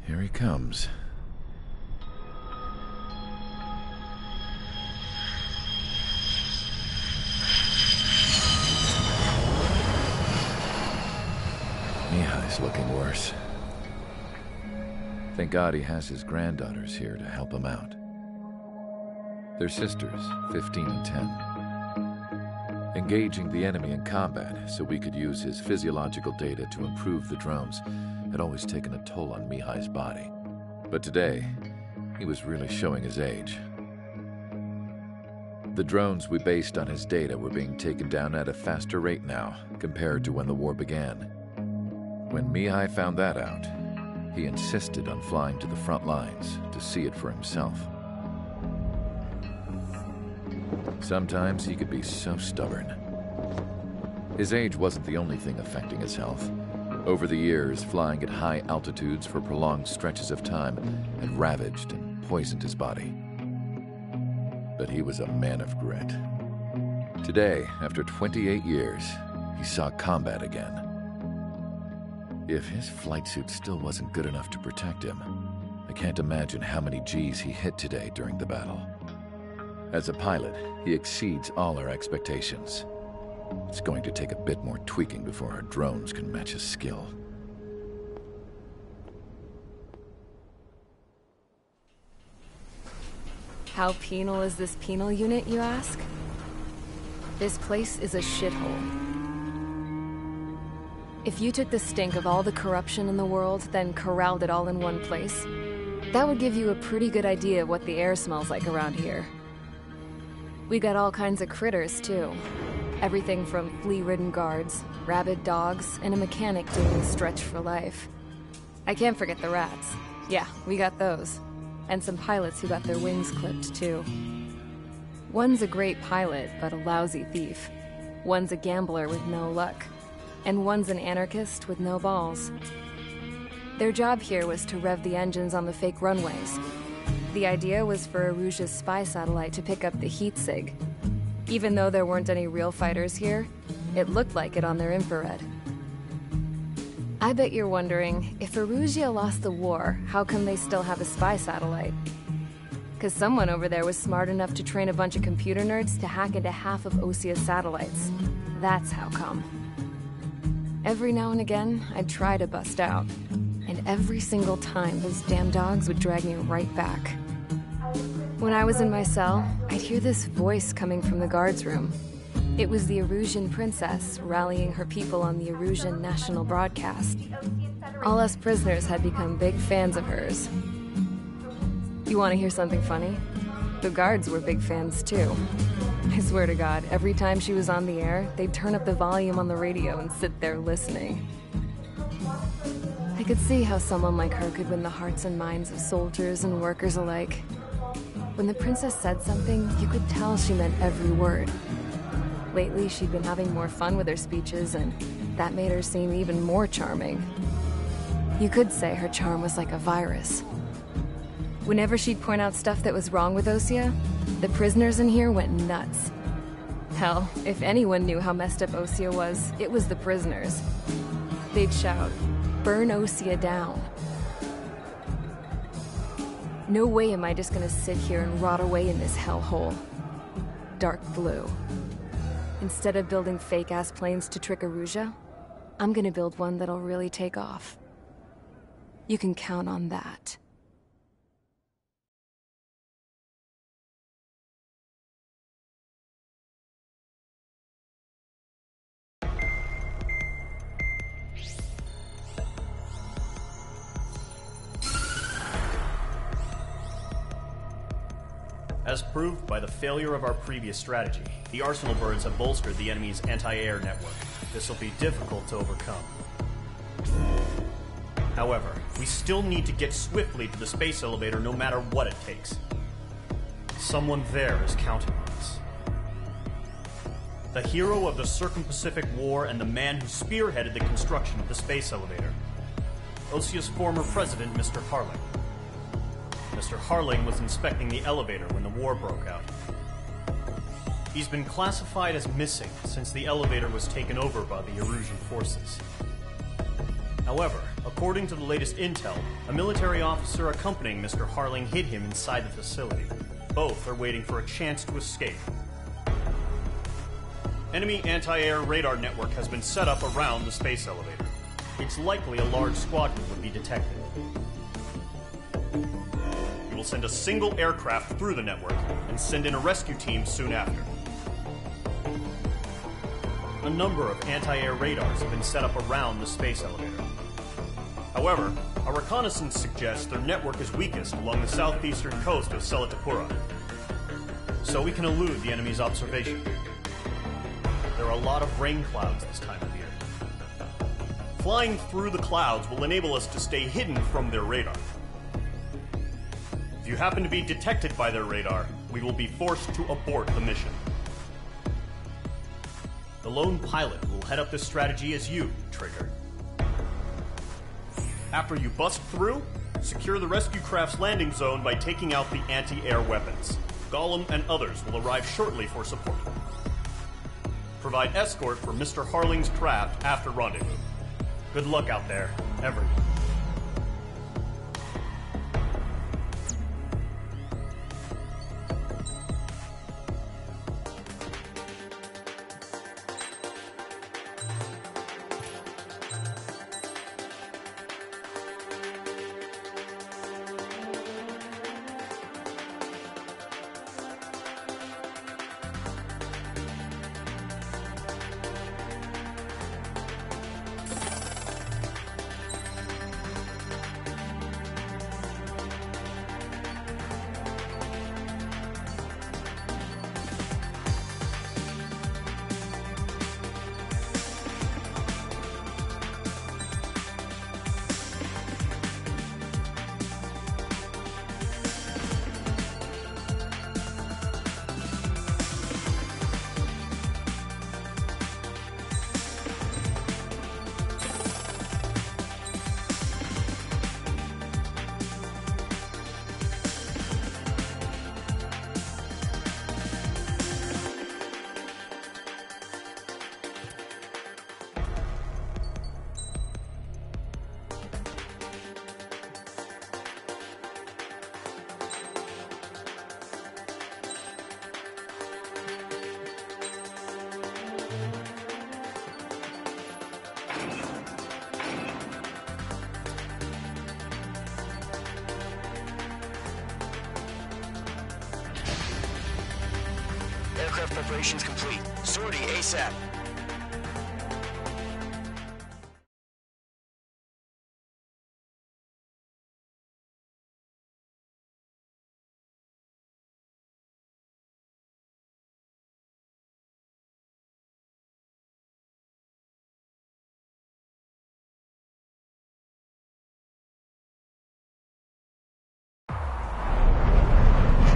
Speaker 2: Here he comes. Mihai's looking worse. Thank God he has his granddaughters here to help him out. They're sisters, 15 and 10. Engaging the enemy in combat so we could use his physiological data to improve the drones had always taken a toll on Mihai's body. But today, he was really showing his age. The drones we based on his data were being taken down at a faster rate now compared to when the war began. When Mihai found that out, he insisted on flying to the front lines to see it for himself. Sometimes he could be so stubborn. His age wasn't the only thing affecting his health. Over the years, flying at high altitudes for prolonged stretches of time had ravaged and poisoned his body. But he was a man of grit. Today, after 28 years, he saw combat again. If his flight suit still wasn't good enough to protect him, I can't imagine how many Gs he hit today during the battle. As a pilot, he exceeds all our expectations. It's going to take a bit more tweaking before our drones can match his skill.
Speaker 1: How penal is this penal unit, you ask? This place is a shithole. If you took the stink of all the corruption in the world, then corralled it all in one place, that would give you a pretty good idea of what the air smells like around here. We got all kinds of critters, too. Everything from flea-ridden guards, rabid dogs, and a mechanic doing a stretch for life. I can't forget the rats. Yeah, we got those. And some pilots who got their wings clipped, too. One's a great pilot, but a lousy thief. One's a gambler with no luck, and one's an anarchist with no balls. Their job here was to rev the engines on the fake runways. The idea was for Erusia's spy satellite to pick up the heat sig. Even though there weren't any real fighters here, it looked like it on their infrared. I bet you're wondering, if Erusia lost the war, how come they still have a spy satellite? Because someone over there was smart enough to train a bunch of computer nerds to hack into half of OSEA's satellites. That's how come. Every now and again, I'd try to bust out. And every single time, those damn dogs would drag me right back. When I was in my cell, I'd hear this voice coming from the guards room. It was the Erusian princess rallying her people on the Erusian national broadcast. All us prisoners had become big fans of hers. You want to hear something funny? The guards were big fans too. I swear to God, every time she was on the air, they'd turn up the volume on the radio and sit there listening. I could see how someone like her could win the hearts and minds of soldiers and workers alike. When the princess said something, you could tell she meant every word. Lately, she'd been having more fun with her speeches, and that made her seem even more charming. You could say her charm was like a virus. Whenever she'd point out stuff that was wrong with OSEA, the prisoners in here went nuts. Hell, if anyone knew how messed up OSEA was, it was the prisoners. They'd shout, "Burn OSEA down." No way am I just gonna sit here and rot away in this hellhole. Dark blue. Instead of building fake-ass planes to trick Erusia, I'm gonna build one that'll really take off. You can count on that.
Speaker 4: As proved by the failure of our previous strategy, the Arsenal birds have bolstered the enemy's anti-air network. This will be difficult to overcome. However, we still need to get swiftly to the space elevator no matter what it takes. Someone there is counting on us. The hero of the Circum-Pacific War and the man who spearheaded the construction of the space elevator. OSEA's former president, Mr. Harling. Mr. Harling was inspecting the elevator when the war broke out. He's been classified as missing since the elevator was taken over by the Erusian forces. However, according to the latest intel, a military officer accompanying Mr. Harling hid him inside the facility. Both are waiting for a chance to escape. Enemy anti-air radar network has been set up around the space elevator. It's likely a large squadron would be detected. We will send a single aircraft through the network and send in a rescue team soon after. A number of anti-air radars have been set up around the space elevator. However, our reconnaissance suggests their network is weakest along the southeastern coast of Selatapura, so we can elude the enemy's observation. There are a lot of rain clouds this time of year. Flying through the clouds will enable us to stay hidden from their radar. If you happen to be detected by their radar, we will be forced to abort the mission. The lone pilot will head up this strategy as you, Trigger. After you bust through, secure the rescue craft's landing zone by taking out the anti-air weapons. Gollum and others will arrive shortly for support. Provide escort for Mr. Harling's craft after rendezvous. Good luck out there, everyone.
Speaker 13: Aircraft preparations complete. Sortie ASAP.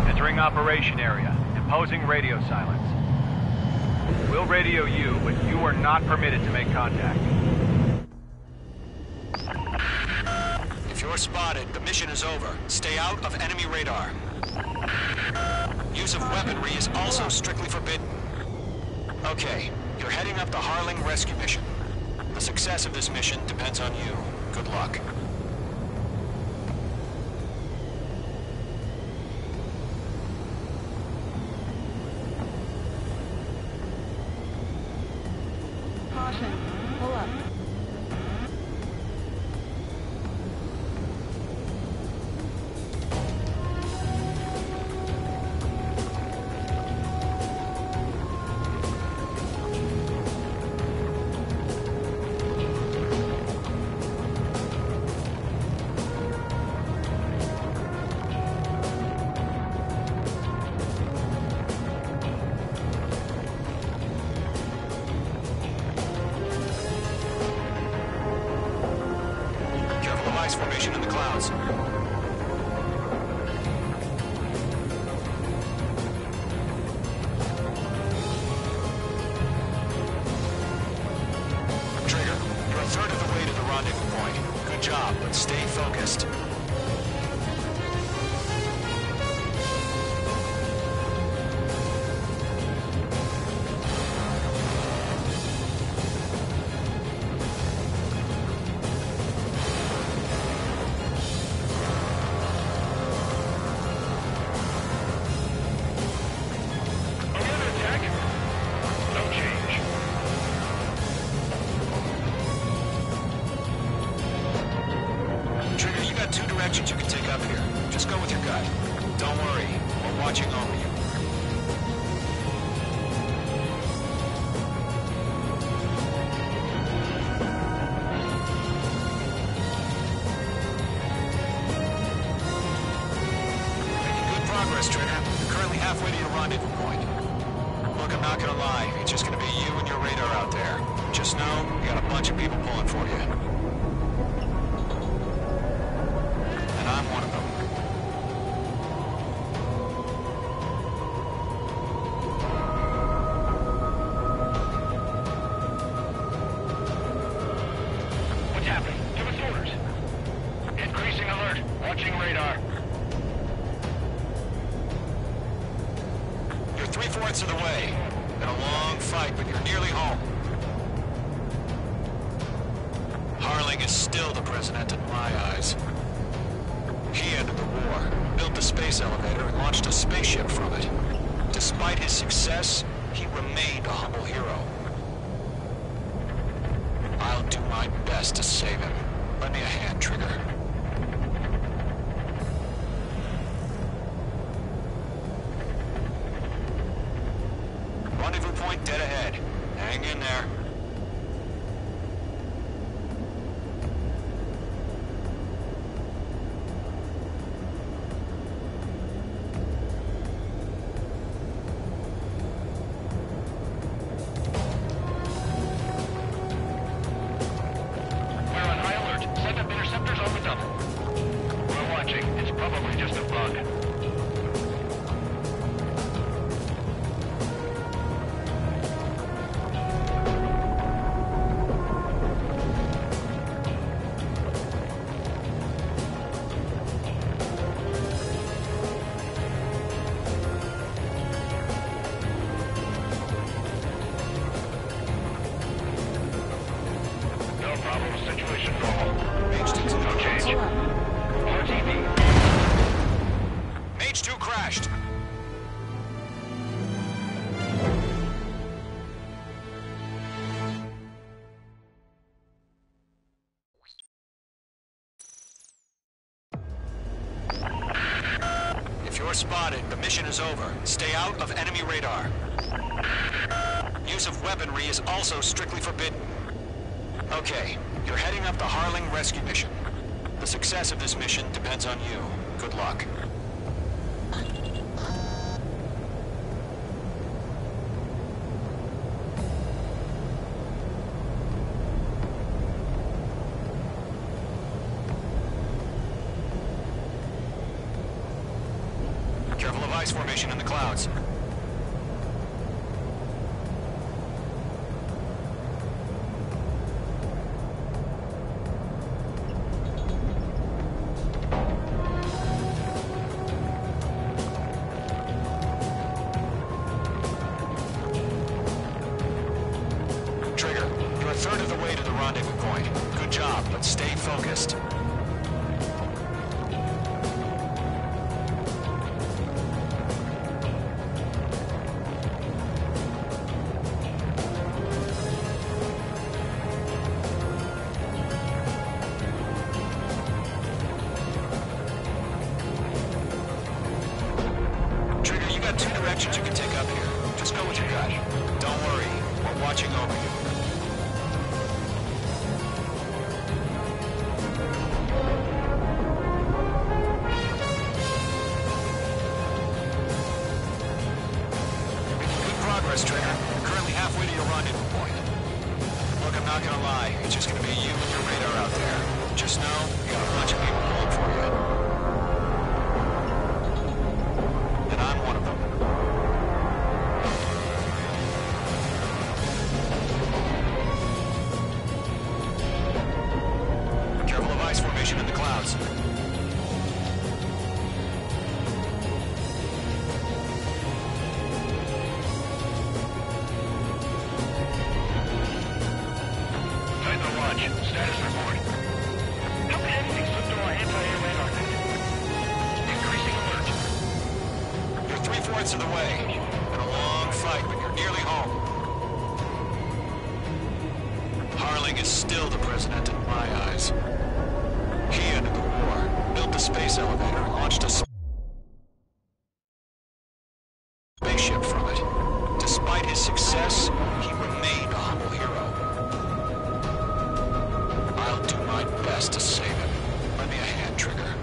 Speaker 15: Entering operation area. Imposing radio silence. We'll radio you, but you are not permitted to make contact.
Speaker 7: If you're spotted, the mission is over. Stay out of enemy radar. Use of weaponry is also strictly forbidden. Okay, you're heading up the Harling rescue mission. The success of this mission depends on you. Good luck.
Speaker 14: Caution. Pull up.
Speaker 7: Formation in the clouds. Trigger, you're a third of the way to the rendezvous point. Good job, but stay focused. You can take up here. Just go with your gut. Don't worry, we're watching over you. Making good progress, Trigger. You're currently halfway to your rendezvous point. Look, I'm not gonna lie. It's just gonna be you and your radar out there. Just know, you got a bunch of people pulling for you. I'm one of them.
Speaker 8: What's happening? Give us orders. Increasing alert. Watching radar.
Speaker 7: You're 3/4 of the way. Been a long fight, but you're nearly home. Harling is still the president in my eyes. He ended the war, built the space elevator, and launched a spaceship from it. Despite his success, he remained a humble hero. I'll do my best to save him. Lend me a hand, Trigger. Rendezvous point dead ahead. Hang in there. are spotted, the mission is over. Stay out of enemy radar. Use of weaponry is also strictly forbidden. Okay, you're heading up the Harling rescue mission. The success of this mission depends on you. Good luck. Careful of ice formation in the clouds. Trigger, you're a third of the way to the rendezvous point. Good job, but stay focused. Trigger, you got two directions you can take up here. Just go with your gut. Don't worry, we're watching over you. Good progress, Trigger. You're currently halfway to your rendezvous point. Look, I'm not gonna lie. It's just gonna be you and your radar out there. Just know, you got a bunch of people pulling for you. And I'm one of them. Careful of ice formation in the clouds.
Speaker 8: Titan Watch, status report. How could anything slip through our anti-air radar net? Increasing alert.
Speaker 7: You're 3/4 of the way. Been a long fight, but you're nearly home. Harling is still the president in my eyes. He ended the war, built the space elevator, and launched a spaceship from it. Despite his success, he remained a humble hero. I'll do my best to save him. Lend me a hand, Trigger.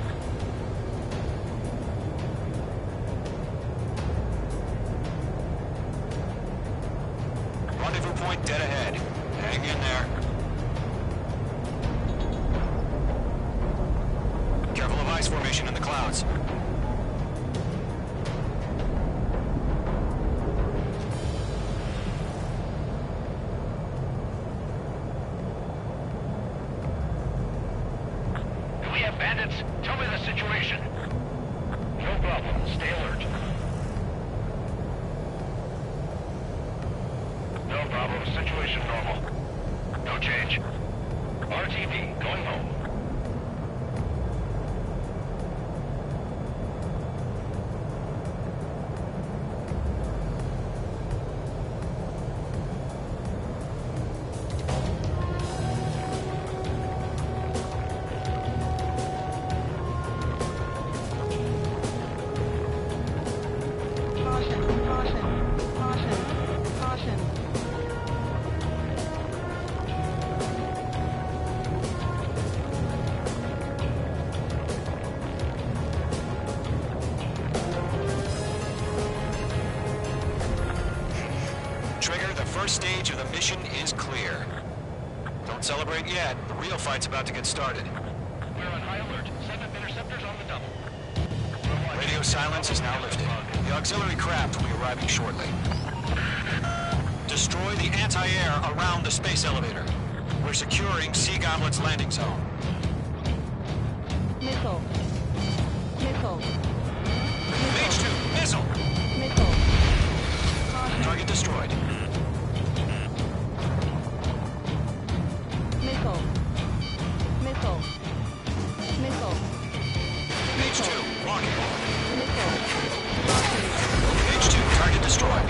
Speaker 7: Rendezvous point dead ahead. Hang in there. Careful of ice formation in the clouds.
Speaker 8: Do we have bandits? Tell me the situation. No problem. Stay alert. No problem. Situation normal. No change. RTD, going home.
Speaker 14: Caution, caution, caution, caution.
Speaker 7: Trigger, the first stage of the mission is clear. Don't celebrate yet. The real fight's about to get started.
Speaker 8: We're on high alert. Send up interceptors on the double.
Speaker 7: Radio silence is now lifted. The auxiliary craft will be arriving shortly. Destroy the anti-air around the space elevator. We're securing Sea Goblet's landing zone.
Speaker 14: Missile. Missile.
Speaker 7: Mage 2, missile!
Speaker 14: Missile. Caution.
Speaker 7: Target destroyed.
Speaker 14: Missile. Missile. Missile.
Speaker 7: Mage 2, walking.
Speaker 14: Missile.
Speaker 7: Mage 2, target destroyed.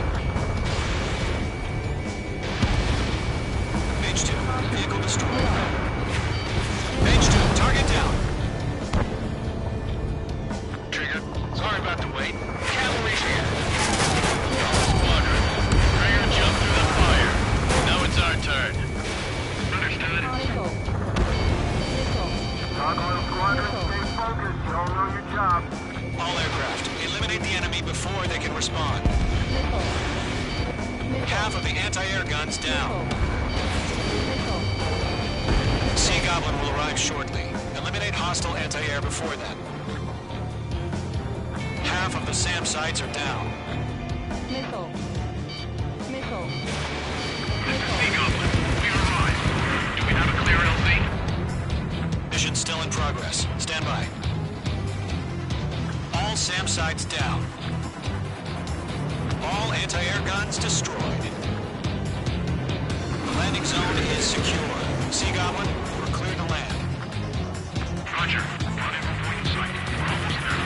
Speaker 7: Mage 2, vehicle destroyed. Mage 2, target down. enemy before they can respond. Half of the anti-air guns down. Sea Goblin will arrive shortly. Eliminate hostile anti-air before then. Half of the SAM sites are down.
Speaker 14: Missile. Missile.
Speaker 8: This is Sea Goblin. We arrived. Do we have a clear LZ?
Speaker 7: Mission still in progress. Stand by. All SAM sites down. All anti-air guns destroyed. The landing zone is secure. Sea Goblin, we're clear to land.
Speaker 8: Roger. Rendezvous point in sight. We're almost there.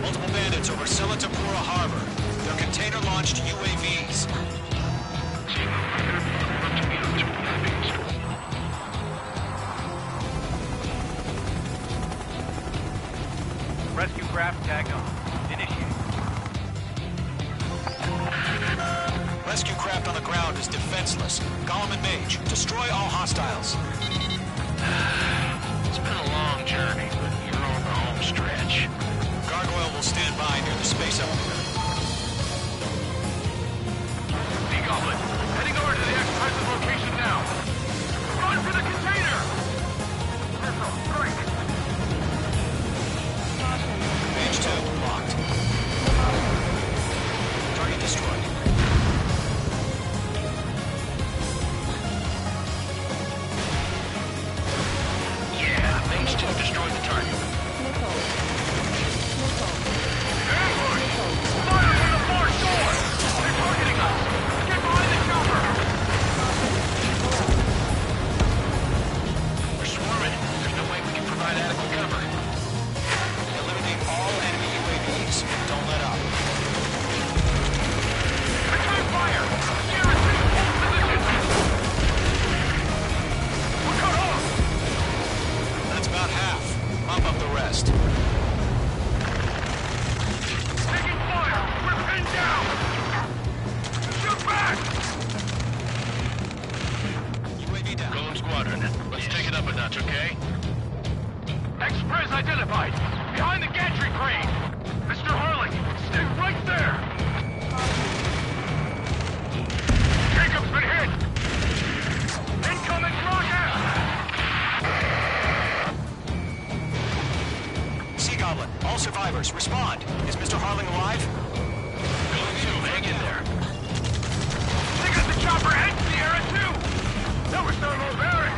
Speaker 7: Multiple bandits over Silatapura Harbor. They're container-launched UAVs.
Speaker 15: Rescue craft tagged on. Initiate.
Speaker 7: Rescue craft on the ground is defenseless. Gollum and Mage, destroy all hostiles.
Speaker 9: It's been a long journey, but you're on the home stretch.
Speaker 7: Gargoyle will stand by near the space elevator.
Speaker 8: Sea Goblin, heading over to the express's location now. Run for the container! Missile, strike!
Speaker 7: Mage 2, locked. Target destroyed.
Speaker 9: Yeah, Mage 2 destroyed the target.
Speaker 8: Ambush! Fire from the far shore! They're targeting us! Get behind the chopper!
Speaker 9: We're swarming. There's no way we can provide adequate cover.
Speaker 7: Eliminate all enemy UAVs. Don't let up.
Speaker 8: Return fire! Sierra 6, hold position! We're cut off!
Speaker 7: That's about half. Mop up the rest.
Speaker 8: Taking fire! We're pinned down! Shoot back!
Speaker 7: UAV down.
Speaker 9: Golem Squadron, let's take it up a notch, okay?
Speaker 8: Express identified! Behind the gantry crane! Mr. Harlan, stay right there! Jacob's been hit! Incoming rocket!
Speaker 7: Sea Goblin, all survivors, respond. Is Mr. Harling alive?
Speaker 9: Golem 2, hang in there.
Speaker 8: They got the chopper and Sierra too! That was no more bearing!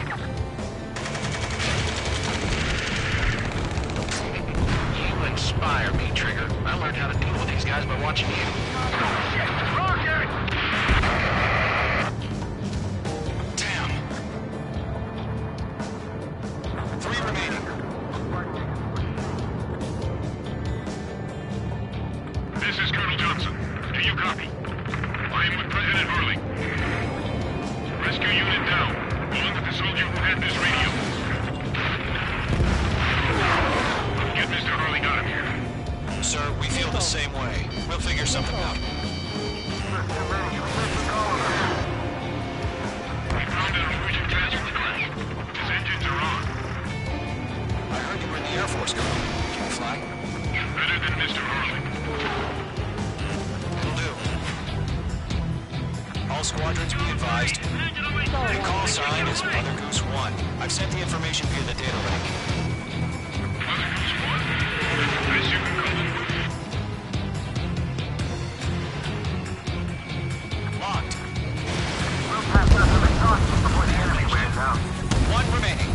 Speaker 9: You inspire me, Trigger. I learned how to deal with these guys by watching you.
Speaker 8: Shit! Rocket!
Speaker 7: Damn. 3 remaining.
Speaker 8: This is Colonel Johnson. Do you copy? I am with President Hurley. Rescue unit down, along with the soldier who had this radio. Get Mr. Hurley out of here.
Speaker 7: Sir, we feel the same way. We'll figure something out.
Speaker 8: We found an Norwegian transfer craft. His engines are on.
Speaker 7: I heard you were in the Air Force, Colonel. Can you fly?
Speaker 8: Better than Mr. Hurley.
Speaker 7: It'll do. All squadrons be advised. Call sign is Mother Goose 1. I've sent the information via the data link.
Speaker 8: Mother Goose 1. As you can call them.
Speaker 7: Locked.
Speaker 8: We'll pass that with a toss before the enemy wears out.
Speaker 7: 1 remaining.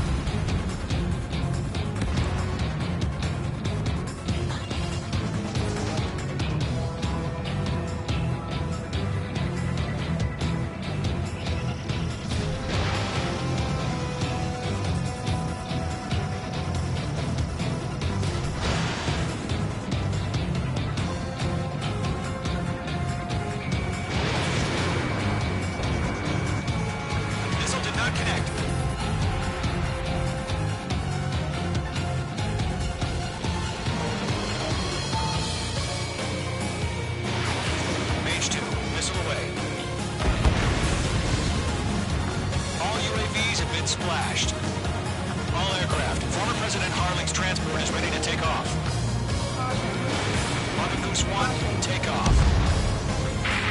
Speaker 7: 1, take off.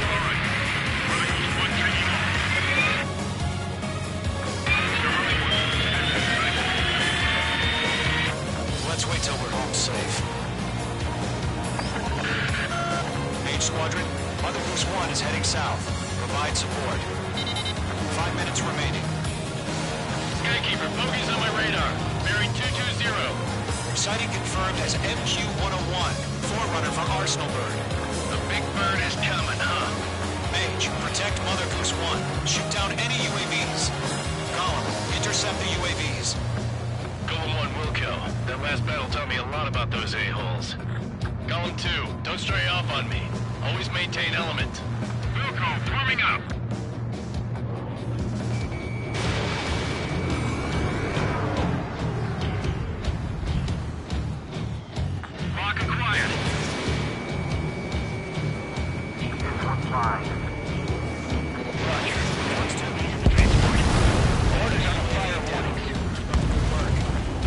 Speaker 8: Alright. Mother Goose 1 taking off. Mr. Hollywood.
Speaker 7: Let's wait till we're home safe. Mage Squadron, Mother Goose 1 is heading south. Provide support. 5 minutes remaining.
Speaker 9: Skykeeper, bogeys on my radar. Bearing 220.
Speaker 7: Sighting confirmed as MQ-101, forerunner for Arsenal Bird.
Speaker 9: The big bird is coming, huh?
Speaker 7: Mage, protect Mother Goose 1. Shoot down any UAVs. Column, intercept the UAVs.
Speaker 9: Column 1 will kill. That last battle taught me a lot about those a-holes. Column 2, don't stray off on me. Always maintain element.
Speaker 8: Wilco, forming up. Lock and quiet.
Speaker 10: This one's fine.
Speaker 8: Roger. Wants to lead the transport. Orders on the fire warnings.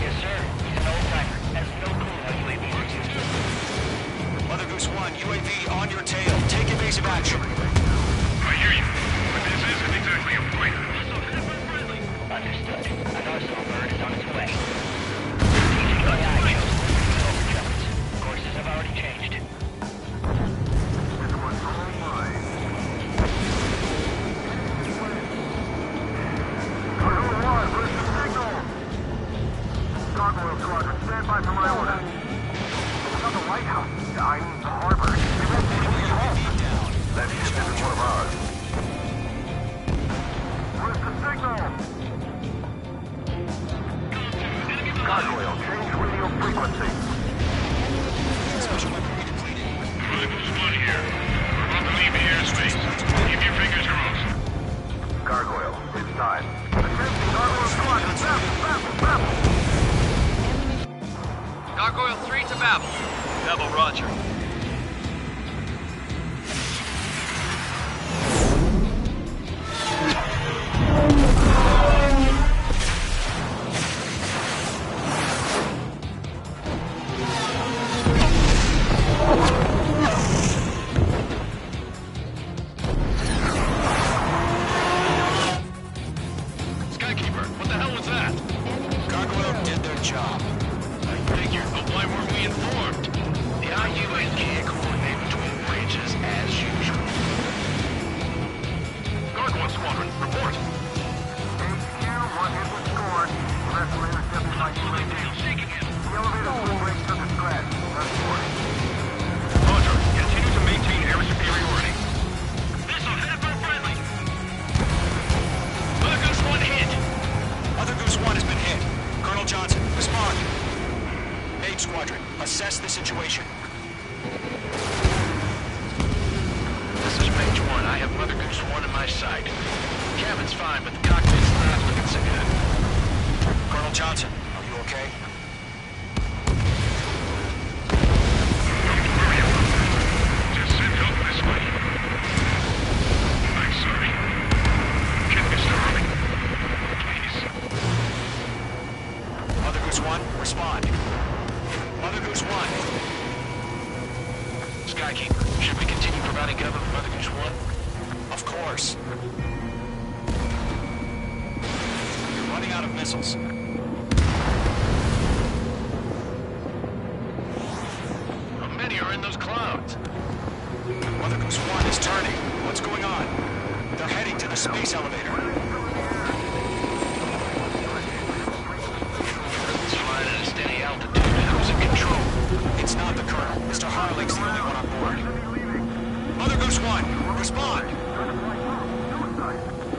Speaker 8: Yes, sir. He's an old-timer. Has no clue how UAVs are used.
Speaker 7: Mother Goose 1, UAV on your tail. Take evasive action.
Speaker 8: I hear you. But this isn't exactly a fighter.
Speaker 11: Understood. An Arsenal bird is on its way. TGII chose overjumps. Courses have already changed.
Speaker 10: This one's all mine. Cargo 1, where's the signal? Gargoyle Squadron, stand by for my order. It's not the lighthouse. I mean the harbor. It won't take me home. That ship isn't one of ours. Where's the signal? Gargoyle, change radio frequency.
Speaker 7: Special weaponry depleted.
Speaker 8: Mother Goose 1 here. We're about to leave the airspace. Keep your fingers crossed.
Speaker 10: Gargoyle, it's time. Attention, Gargoyle Squadron, babble.
Speaker 5: Gargoyle 3 to Babel. Babel, roger.
Speaker 9: Skykeeper, what the hell was that?
Speaker 7: Gargoyle did their job.
Speaker 9: I figured, but why weren't we informed?
Speaker 7: The IUAs can't coordinate between branches as usual.
Speaker 8: Gargoyle Squadron, report.
Speaker 10: HQ, one hit was scored. The rest were intercepted by UAV. The elevator swing rate took a scratch. That's for it.
Speaker 8: Roger. Continue to maintain air superiority. Missile headed for friendly.
Speaker 9: Mother Goose 1 hit!
Speaker 7: Mother Goose 1 has been hit. Colonel Johnson, respond. Mage Squadron, assess the situation.
Speaker 9: This is Mage 1. I have Mother Goose 1 in my sight. Cabin's fine, but the cockpit's not looking so good.
Speaker 7: Colonel Johnson, are you okay?
Speaker 8: Don't worry about it. Just send help this way. I'm sorry. Get Mr. Harley. Please.
Speaker 7: Mother Goose 1, respond. Mother Goose 1.
Speaker 9: Skykeeper, should we continue providing cover for Mother Goose 1?
Speaker 7: Of course. You're running out of missiles.
Speaker 9: How many are in those clouds?
Speaker 7: Mother Goose 1 is turning. What's going on? They're heading to the space elevator.
Speaker 9: It's flying at a steady altitude. Who's in control?
Speaker 7: It's not the Colonel. Mr. Harling's the only one on board. Mother Goose 1, respond.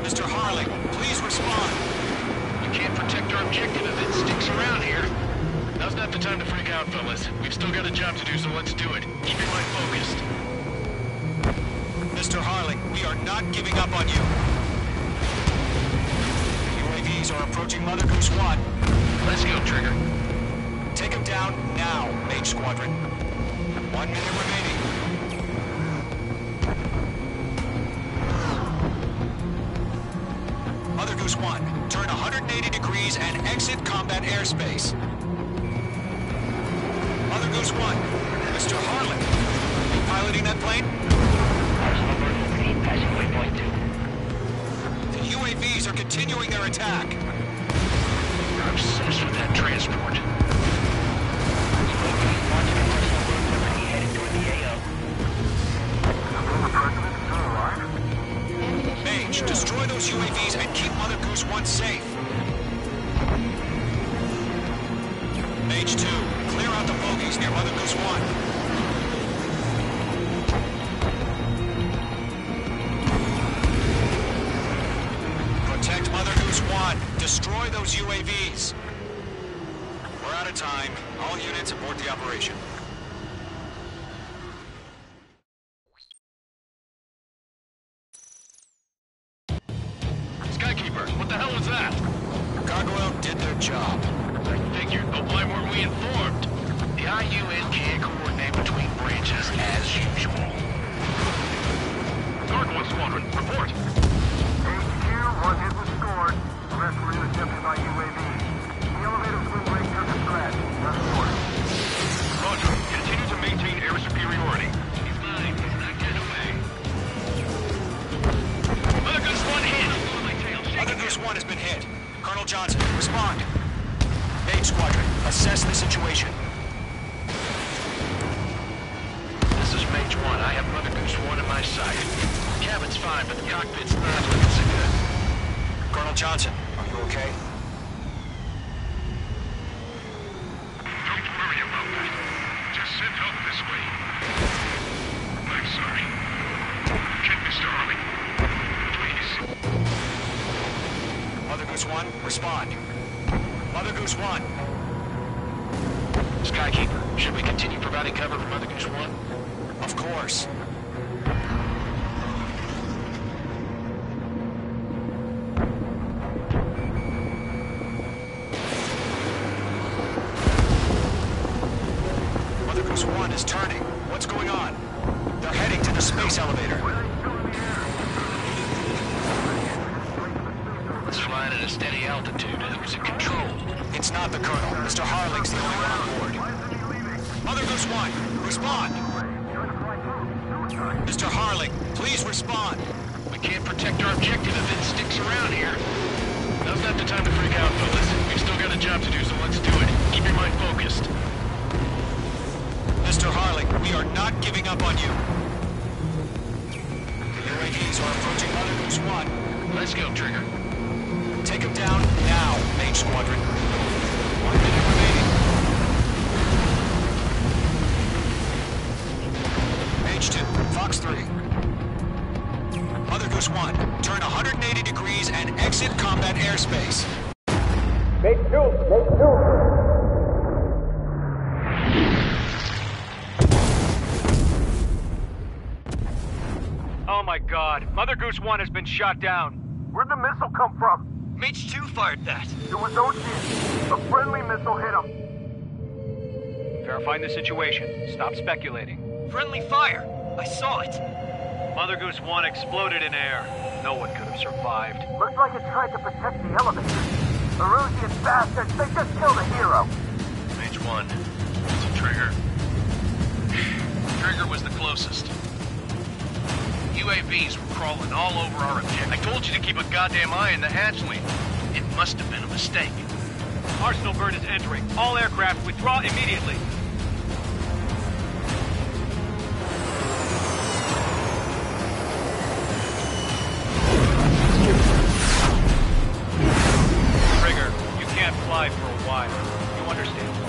Speaker 7: Mr. Harling, please respond.
Speaker 9: We can't protect our objective if it sticks around here. Now's not the time to freak out, fellas. We've still got a job to do, so let's do it. Keep your mind focused.
Speaker 7: Mr. Harling, we are not giving up on you. UAVs are approaching Mother Goose 1.
Speaker 9: Let's go, Trigger.
Speaker 7: Take him down now, Mage Squadron. 1 minute remaining. Mother Goose 1, turn 180 degrees and exit combat airspace. Mother Goose 1, Mr. Harlan, plane?
Speaker 8: Passing waypoint 2.
Speaker 7: The UAVs are continuing their attack.
Speaker 8: We're obsessed with that transport. Headed toward the AO.
Speaker 7: Mage, destroy those UAVs and keep Mother Goose 1 safe. Mage 2, clear out the bogies near Mother Goose 1. Protect Mother Goose 1. Destroy those UAVs. We're out of time. All units abort the operation.
Speaker 9: Skykeeper, what the hell was that?
Speaker 7: Gargoyle did their job.
Speaker 9: I figured, but why weren't we informed?
Speaker 8: The IUN can't coordinate between branches as usual.
Speaker 9: Gargoyle Squadron, report.
Speaker 10: HQ, 1 hit was scored. The rest were intercepted by UAV. The elevator's wind break took a scratch. That's order.
Speaker 9: Roger, continue to maintain air superiority. He's mine. He's not getting away. Mother Goose 1 hit.
Speaker 7: Mother Goose 1 has been hit. Colonel Johnson, respond. Mage Squadron, assess the situation.
Speaker 8: This is Mage 1. I have Mother Goose 1 in my sight. The cabin's fine, but the cockpit's not looking so good.
Speaker 7: Colonel Johnson, are you okay?
Speaker 8: Don't worry about that. Just send help this way. I'm sorry. Get Mr. Harley. Please.
Speaker 7: Mother Goose 1, respond. Mother Goose 1.
Speaker 8: Skykeeper, should we continue providing cover for Mother Goose 1?
Speaker 7: Of course. Mother Goose 1 is turning. What's going on? They're heading to the space elevator.
Speaker 8: It's flying at a steady altitude. Who's in control?
Speaker 7: It's not the Colonel. Mr. Harling's the only one on board. Mother Goose 1, respond! Mr. Harling, please respond!
Speaker 8: We can't protect our objective if it sticks around here. Now's not the time to freak out, fellas. We've still got a job to do, so let's do it. Keep your mind focused.
Speaker 7: Mr. Harling, we are not giving up on you. The UAVs are approaching Mother Goose 1.
Speaker 8: Let's go, Trigger.
Speaker 7: Take him down now, Mage Squadron. 1 minute remaining. Mage 2, Fox 3. Mother Goose 1, turn 180 degrees and exit combat airspace.
Speaker 10: Mage 2! Mage 2!
Speaker 15: Oh my god, Mother Goose 1 has been shot down.
Speaker 10: Where'd the missile come from?
Speaker 5: Mage 2 fired that.
Speaker 10: It was Ocean. A friendly missile hit him.
Speaker 15: Verifying the situation. Stop speculating.
Speaker 5: Friendly fire. I saw it.
Speaker 15: Mother Goose 1 exploded in air. No one could have survived.
Speaker 10: Looks like it tried to protect the elevator. Erusian bastards, they just killed a hero.
Speaker 9: Mage 1. Is it Trigger? Trigger was the closest. UAVs were crawling all over our objective. I told you to keep a goddamn eye in the hatchling. It must have been a mistake.
Speaker 15: Arsenal burn is entering. All aircraft withdraw immediately. Trigger, you can't fly for a while. You understand why.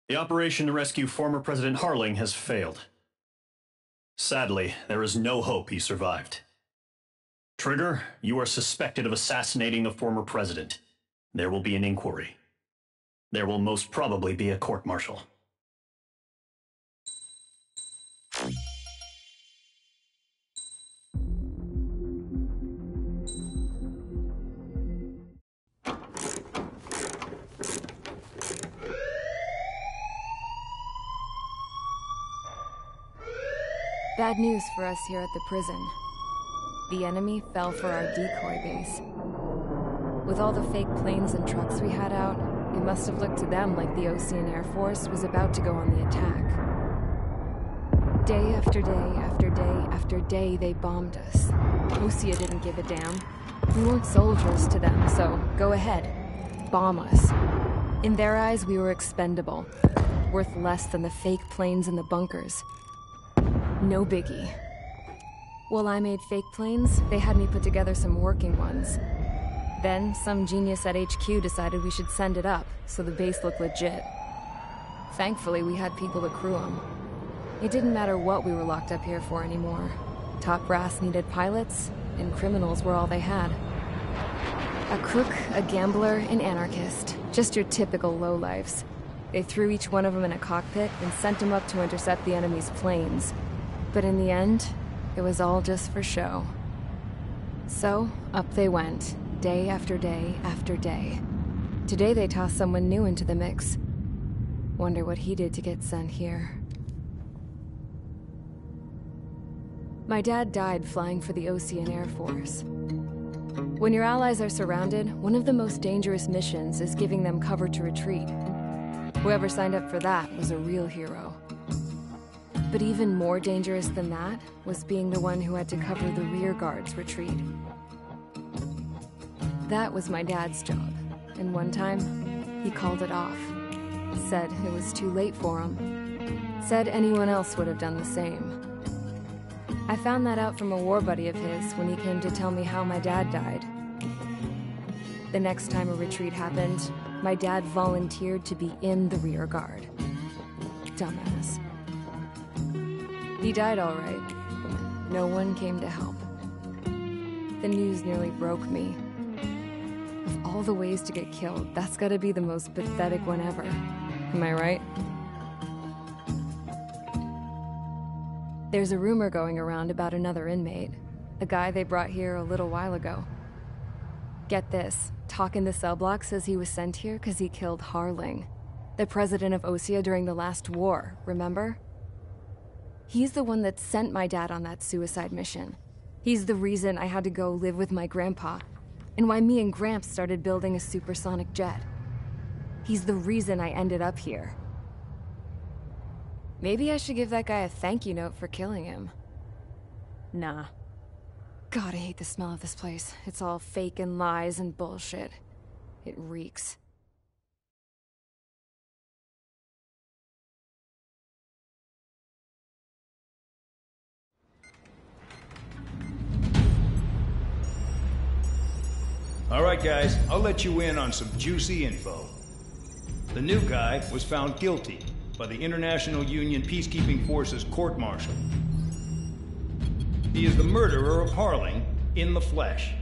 Speaker 4: The operation to rescue former President Harling has failed. Sadly, there is no hope he survived. Trigger, you are suspected of assassinating the former president. There will be an inquiry. There will most probably be a court-martial.
Speaker 1: Bad news for us here at the prison. The enemy fell for our decoy base. With all the fake planes and trucks we had out, it must have looked to them like the Ocean Air Force was about to go on the attack. Day after day after day after day, they bombed us. OSEA didn't give a damn. We weren't soldiers to them, so go ahead. Bomb us. In their eyes, we were expendable. Worth less than the fake planes in the bunkers. No biggie. While I made fake planes, they had me put together some working ones. Then, some genius at HQ decided we should send it up, so the base looked legit. Thankfully, we had people to crew them. It didn't matter what we were locked up here for anymore. Top brass needed pilots, and criminals were all they had. A crook, a gambler, an anarchist. Just your typical lowlifes. They threw each one of them in a cockpit and sent them up to intercept the enemy's planes. But in the end, it was all just for show. So, up they went, day after day after day. Today they tossed someone new into the mix. Wonder what he did to get sent here. My dad died flying for the Ocean Air Force. When your allies are surrounded, one of the most dangerous missions is giving them cover to retreat. Whoever signed up for that was a real hero. But even more dangerous than that was being the one who had to cover the rear guard's retreat. That was my dad's job, and one time, he called it off. Said it was too late for him. Said anyone else would have done the same. I found that out from a war buddy of his when he came to tell me how my dad died. The next time a retreat happened, my dad volunteered to be in the rear guard. Dumbass. He died all right. No one came to help. The news nearly broke me. Of all the ways to get killed, that's gotta be the most pathetic one ever. Am I right? There's a rumor going around about another inmate. A guy they brought here a little while ago. Get this, Talk in the cell block says he was sent here because he killed Harling, the president of OSEA during the last war, remember? He's the one that sent my dad on that suicide mission. He's the reason I had to go live with my grandpa, and why me and Gramps started building a supersonic jet. He's the reason I ended up here. Maybe I should give that guy a thank you note for killing him. Nah. God, I hate the smell of this place. It's all fake and lies and bullshit. It reeks.
Speaker 16: All right, guys, I'll let you in on some juicy info. The new guy was found guilty by the International Union Peacekeeping Forces court-martial. He is the murderer of Harling in the flesh.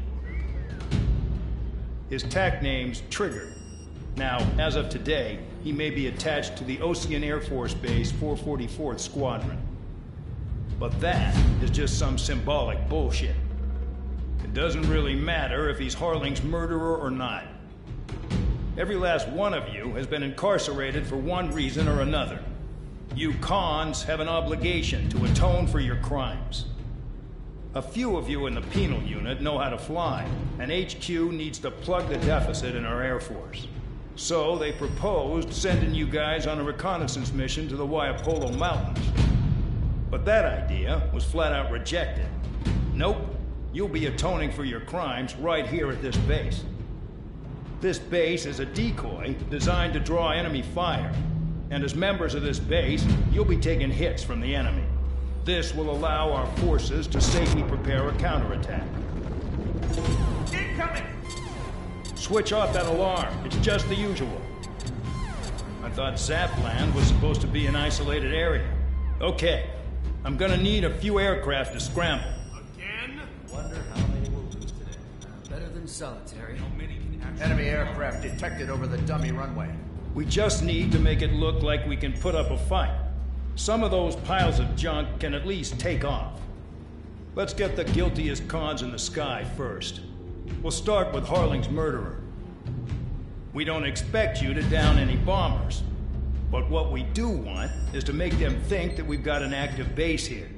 Speaker 16: His TAC name's Trigger. Now, as of today, he may be attached to the Ocean Air Force Base 444th Squadron. But that is just some symbolic bullshit. It doesn't really matter if he's Harling's murderer or not. Every last one of you has been incarcerated for one reason or another. You cons have an obligation to atone for your crimes. A few of you in the penal unit know how to fly, and HQ needs to plug the deficit in our Air Force. So they proposed sending you guys on a reconnaissance mission to the Waiapolo Mountains. But that idea was flat out rejected. Nope, you'll be atoning for your crimes right here at this base. This base is a decoy designed to draw enemy fire, and as members of this base, you'll be taking hits from the enemy. This will allow our forces to safely prepare a counterattack.
Speaker 8: Incoming!
Speaker 16: Switch off that alarm. It's just the usual. I thought Zapland was supposed to be an isolated area. Okay, I'm gonna need a few aircraft to scramble.
Speaker 8: Again?
Speaker 5: Wonder how many we'll lose today. Better than solitary.
Speaker 8: How many can actually... Enemy aircraft detected over the dummy runway.
Speaker 16: We just need to make it look like we can put up a fight. Some of those piles of junk can at least take off. Let's get the guiltiest cons in the sky first. We'll start with Harling's murderer. We don't expect you to down any bombers. But what we do want is to make them think that we've got an active base here.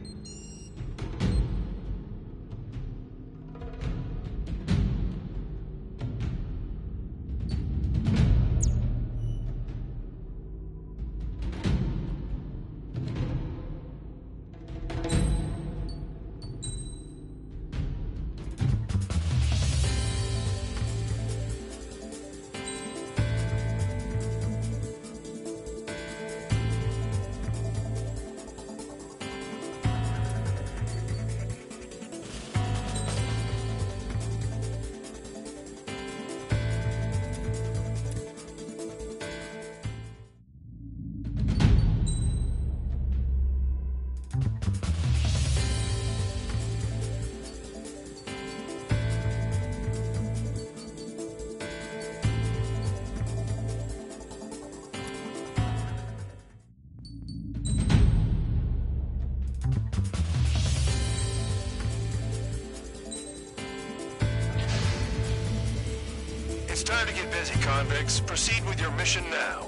Speaker 10: get busy, convicts. Proceed with your mission now.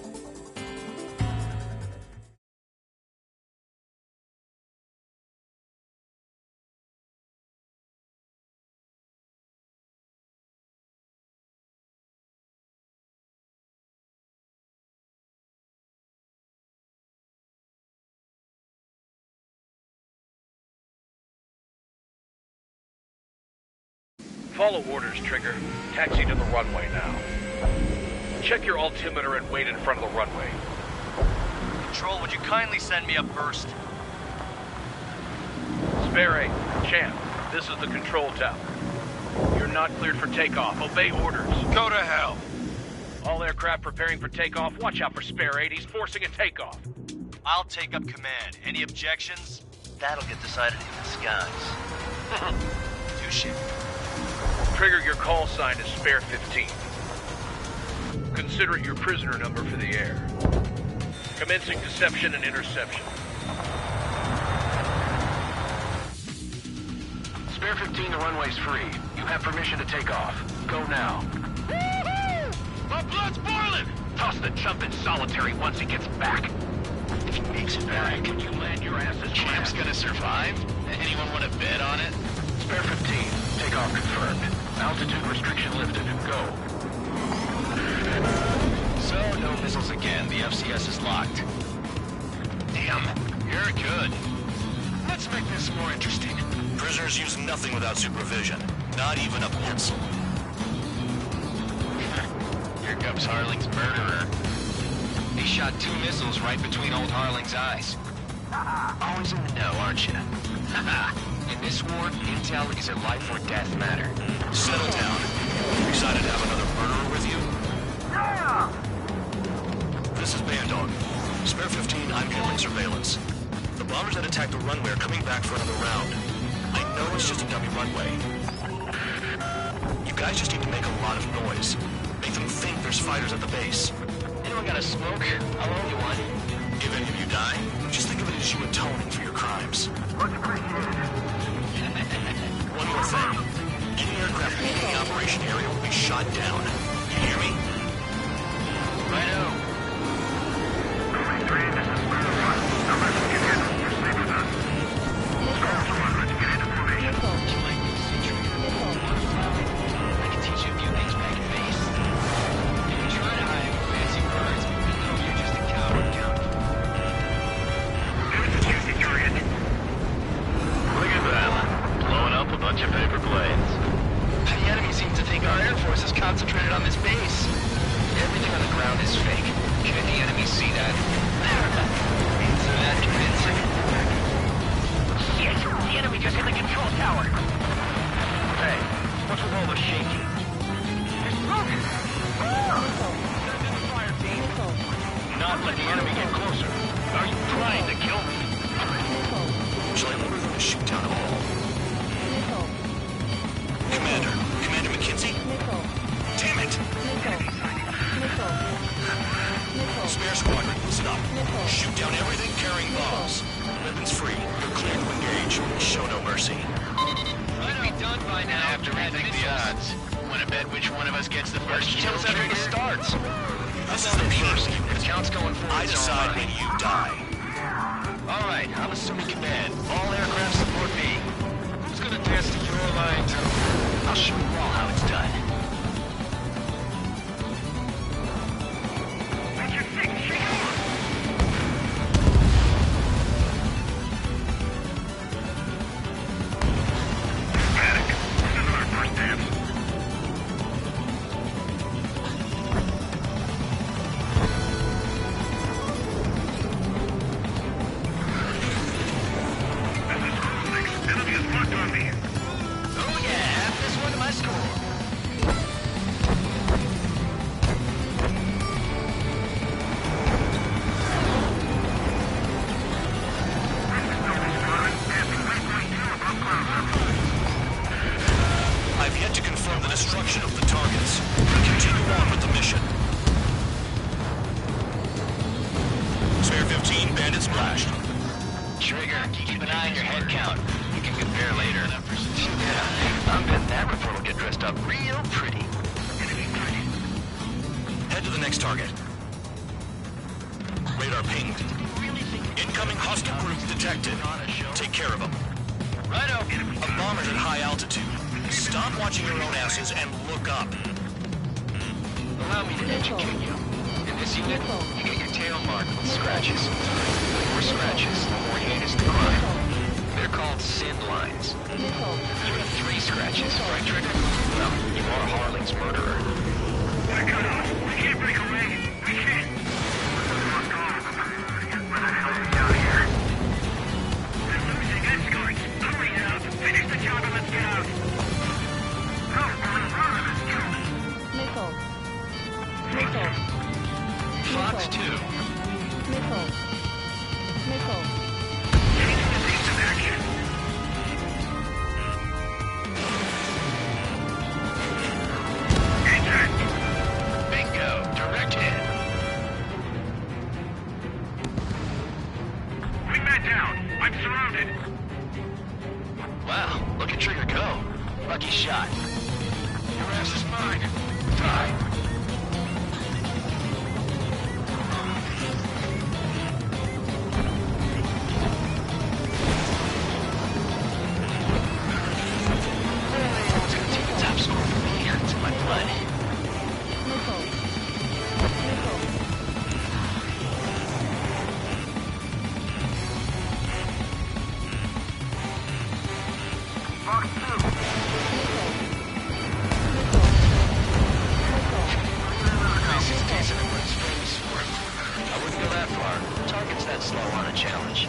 Speaker 9: Follow orders, Trigger. Taxi to the runway now. Check your altimeter and wait in front of the runway.
Speaker 15: Control, would you kindly send me up first?
Speaker 9: Spare 8, Champ, this is the control tower. You're not cleared for takeoff. Obey orders.
Speaker 10: Go to hell.
Speaker 9: All aircraft preparing for takeoff. Watch out for Spare 8. He's forcing a takeoff.
Speaker 15: I'll take up command. Any objections? That'll get decided in the skies. Touche.
Speaker 9: Trigger, your call sign is Spare 15. Consider it your prisoner number for the air. Commencing deception and interception.
Speaker 10: Spare 15, the runway's free. You have permission to take off. Go now.
Speaker 7: Woohoo! My blood's boiling! Toss the chump in solitary once he gets back. If he makes it back, can you land your asses? Champ's gonna survive? Anyone want to bet on it?
Speaker 10: Spare 15, takeoff confirmed. Altitude restriction lifted. Go.
Speaker 7: So, no missiles again. The FCS is locked. Damn, you're good. Let's make this more interesting. Prisoners use nothing without supervision. Not even a pencil. Here comes Harling's murderer. He shot 2 missiles right between old Harling's eyes. Always in the know, aren't you? In this war, intel is a life or death matter. Settle down. Excited to have another murderer with you? Yeah! This is Bandog. Spare 15, I'm handling surveillance. The bombers that attacked the runway are coming back for another round. I know it's just a dummy runway. You guys just need to make a lot of noise. Make them think there's fighters at the base. Anyone got a smoke? I'll owe you one. If any of you die, just think of it as you atoning for your crimes. Much appreciated. One more thing. Any aircraft in the operation area will be shot down. You hear me? Righto.
Speaker 8: This is Squadron 1. Number to get in. You're safe with us. Squadron 1, get into formation.
Speaker 7: I can teach you a few things back in base. If you try to hide with fancy words, we know you're just a coward, Count.
Speaker 8: There's the juicy target.
Speaker 7: Look at them. Blowing up a bunch of paper planes. The enemy seems to think our Air Force is concentrated on this base. Everything on the ground is fake. Can the enemy see that? Isn't that convincing? Shit! The enemy just hit the control tower! Hey, what's with all the shaking? There's smoke! Send in the fire team. Not let the enemy get closer. Are you trying to kill me? Shall I order them to shoot down all? Commander McKinsey? Damn it! Spare squadron, listen up. Shoot down everything carrying bombs. Weapons free. You're clear to engage. Show no mercy. Might be done by now. I have to rethink the odds. Want to bet which one of us gets the first kill after it starts? This is the first. If the count's going forward, I decide when you die. All right, I'm assuming command. All aircraft support me. Who's gonna test your line too? I'll show you all how it's done. next target? Radar pinged. Incoming hostile group detected. Take care of them.
Speaker 9: Righto.
Speaker 7: A bomber's at high altitude. Stop watching your own asses and look up.
Speaker 9: Allow me to educate you. In this unit, you get your tail marked with scratches. The more scratches, the more heinous the crime. They're called sin lines. You have 3 scratches, right, Trigger? Well, you are Harling's murderer.
Speaker 8: We're cut off. We can't break away. We can't. Where the hell are we out here? We're losing escorts. Hurry it up. Finish the job and let's get out.
Speaker 14: Missile.
Speaker 9: Fox 2.
Speaker 14: Missile.
Speaker 9: Bingo. Direct hit.
Speaker 8: Wingman down. I'm surrounded.
Speaker 9: Wow, look at Trigger go. Lucky shot.
Speaker 8: Your ass is mine. Die.
Speaker 9: Top score for me. It's in my blood.
Speaker 8: Fox 2.
Speaker 9: I wouldn't go that far. Target's that slow on a challenge.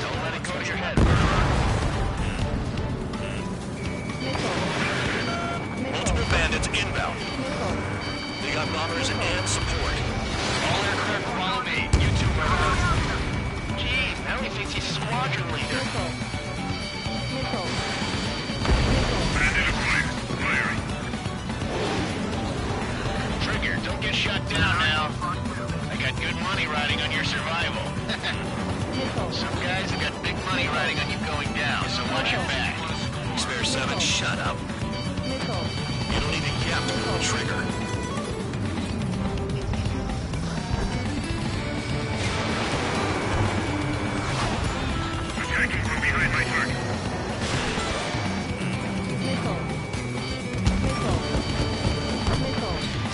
Speaker 9: Don't let it go to your head,
Speaker 7: Multiple bandits inbound. They got bombers and support.
Speaker 9: All aircraft follow me. You two murderers. Jeez, now he thinks he's squadron leader. Trigger, don't get shot down now. I got good money riding on your survival. Some guys have got big money riding on you going down, so watch your back.
Speaker 7: Spare 7, shut up. You don't even get to pull the trigger.
Speaker 8: Attacking from behind my target.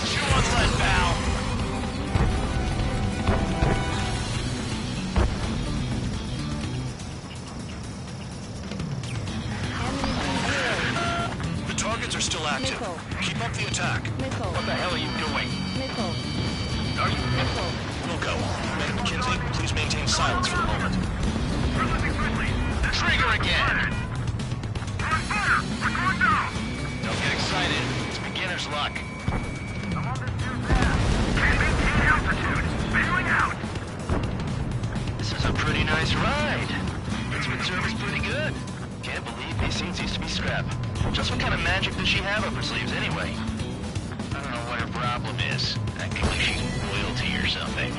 Speaker 9: Chew on lead, pal.
Speaker 7: The targets are still active. Keep up the attack.
Speaker 9: What the hell are you doing? Are you...
Speaker 7: We'll go. Madam McKinsey, please maintain silence for the moment.
Speaker 9: Trigger again!
Speaker 8: We're on fire! We're going down!
Speaker 9: Don't get excited. It's beginner's luck.
Speaker 8: I'm on this dude's ass. Can't maintain altitude. Bailing out.
Speaker 9: This is a pretty nice ride. Instrument service pretty good. Can't believe these scenes used to be scrap. Just what kind of magic does she have up her sleeves anyway? I don't know what her problem is. Acting like she's royalty or something.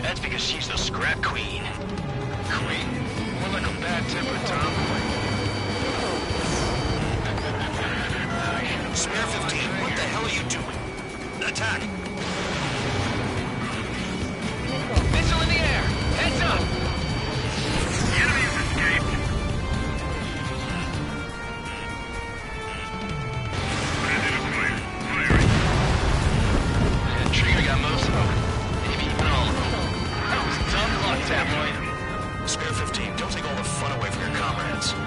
Speaker 9: That's because she's the scrap queen. Queen? More like a bad-tempered tomboy.
Speaker 7: Spare 15, what the hell are you doing? Attack!
Speaker 9: Missile in the air! Heads up!
Speaker 8: The enemy has escaped. Bandit acquired. Firing.
Speaker 9: And Trigger got most of them. Maybe even all of them. That was dumb luck, tabloid.
Speaker 7: Spare 15, don't take all the fun away from your comrades. 4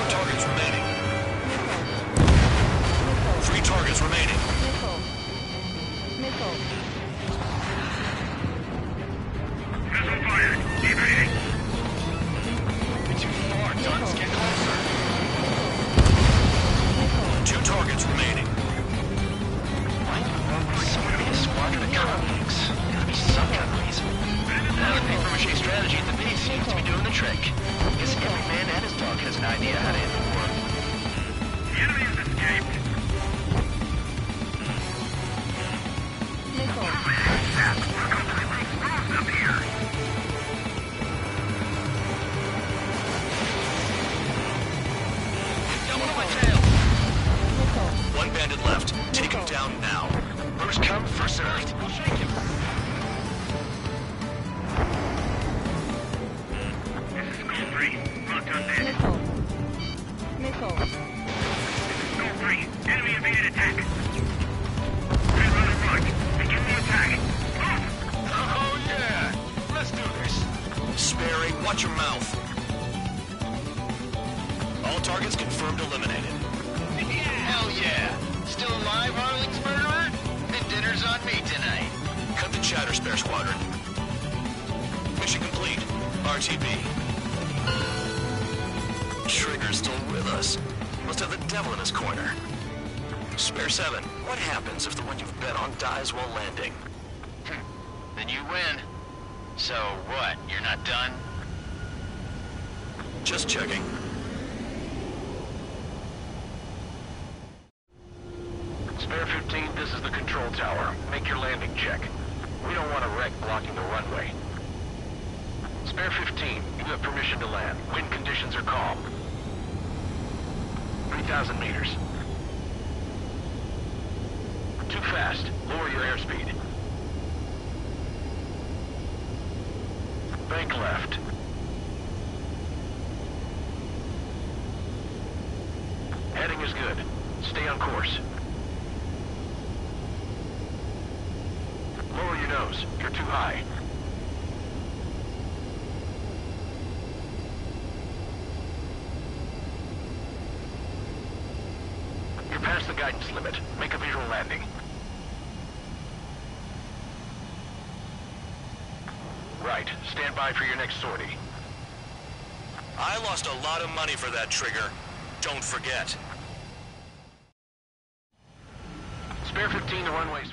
Speaker 7: targets remaining. 3 targets remaining.
Speaker 8: Missile fired. Evading.
Speaker 9: You're too far, Dunce. Get closer.
Speaker 7: 2 targets remaining.
Speaker 9: Why in the world would someone be a squadron of convicts? Gotta be some kind of reason. Now the paper-mache strategy at the base seems to be doing the trick. Guess every man and his dog has an idea how to end the war.
Speaker 8: The enemy has escaped. We're completely exposed up here.
Speaker 9: Double on my tail.
Speaker 7: 1 bandit left. down now. First come, first served. We'll shake him.
Speaker 8: This is Skull 3. Locked on dead.
Speaker 14: Missile. Missile.
Speaker 8: Skull 3. Enemy evaded attack. Red Runner 1. Begin the attack.
Speaker 7: Oh yeah! Let's do this. Sperry, watch your mouth. All targets confirmed eliminated.
Speaker 9: Hell yeah! Still alive, Harling's murderer? Then dinner's on me tonight.
Speaker 7: Cut the chatter, Spare Squadron. Mission complete. RTB. Trigger's still with us. Must have the devil in his corner. Spare 7, what happens if the one you've bet on dies while landing?
Speaker 9: Then you win. So what, you're not done?
Speaker 7: Just checking.
Speaker 10: Spare 15, this is the control tower. Make your landing check. We don't want a wreck blocking the runway. Spare 15, you have permission to land. Wind conditions are calm. 3,000 meters. Too fast. Lower your airspeed. Bank left. Heading is good. Stay on course. Lower your nose. You're too high. You're past the guidance limit. Make a visual landing. Right. Stand by for your next sortie.
Speaker 7: I lost a lot of money for that trigger. Don't forget.
Speaker 10: Spare 15, the runway's...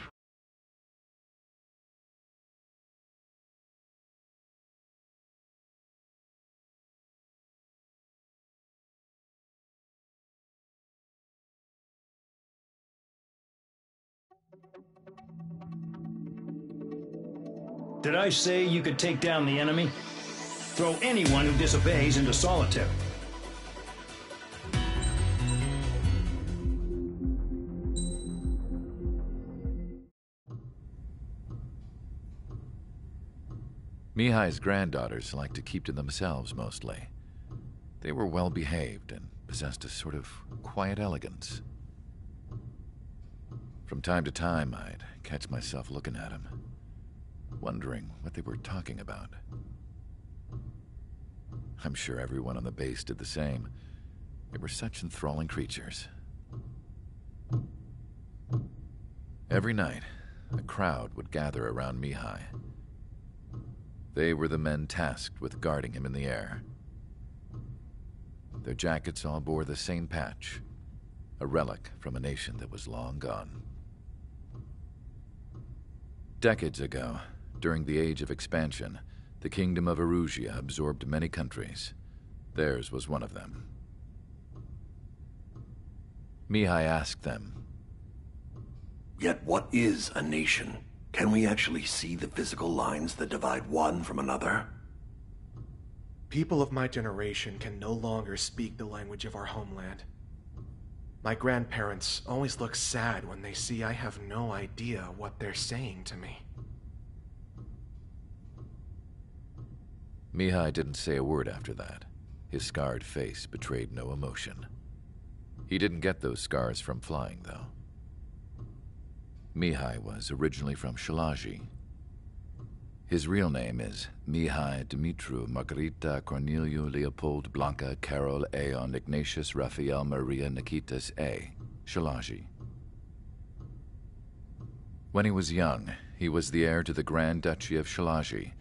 Speaker 16: Did I say you could take down the enemy? Throw anyone who disobeys into solitary.
Speaker 17: Mihai's granddaughters liked to keep to themselves mostly. They were well behaved and possessed a sort of quiet elegance. From time to time, I'd catch myself looking at them, wondering what they were talking about. I'm sure everyone on the base did the same. They were such enthralling creatures. Every night, a crowd would gather around Mihai. They were the men tasked with guarding him in the air. Their jackets all bore the same patch, a relic from a nation that was long gone. Decades ago, during the Age of Expansion, the Kingdom of Erusia absorbed many countries. Theirs was one of them. Mihai asked them,
Speaker 18: "Yet what is a nation? Can we actually see the physical lines that divide one from another?"
Speaker 6: People of my generation can no longer speak the language of our homeland. My grandparents always look sad when they see I have no idea what they're saying to me.
Speaker 17: Mihai didn't say a word after that. His scarred face betrayed no emotion. He didn't get those scars from flying, though. Mihai was originally from Shalaji. His real name is Mihai Dumitru Margarita Corneliu Leopold Blanca Carol Aeon Ignatius Raphael Maria Nikitas A. Shalaji. When he was young, he was the heir to the Grand Duchy of Shalaji.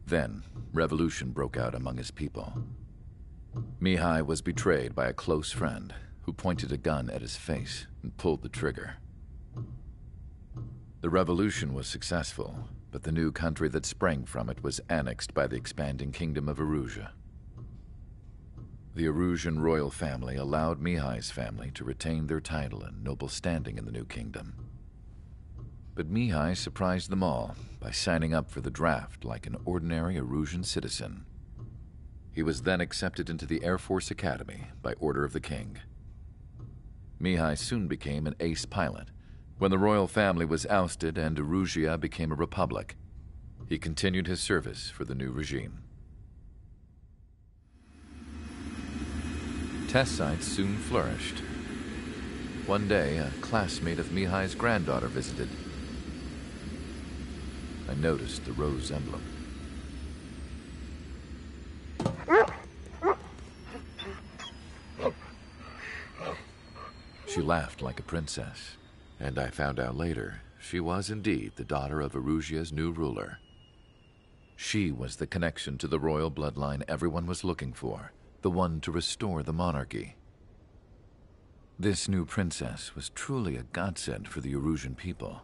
Speaker 17: Then, revolution broke out among his people. Mihai was betrayed by a close friend who pointed a gun at his face and pulled the trigger. The revolution was successful, but the new country that sprang from it was annexed by the expanding Kingdom of Erusia. The Erusian royal family allowed Mihai's family to retain their title and noble standing in the new kingdom. But Mihai surprised them all by signing up for the draft like an ordinary Erusian citizen. He was then accepted into the Air Force Academy by order of the king. Mihai soon became an ace pilot, When the royal family was ousted and Erusia became a republic, he continued his service for the new regime. Test sites soon flourished. One day, a classmate of Mihai's granddaughter visited. I noticed the rose emblem. She laughed like a princess, and I found out later she was indeed the daughter of Erusia's new ruler. She was the connection to the royal bloodline everyone was looking for, the one to restore the monarchy. This new princess was truly a godsend for the Erusian people.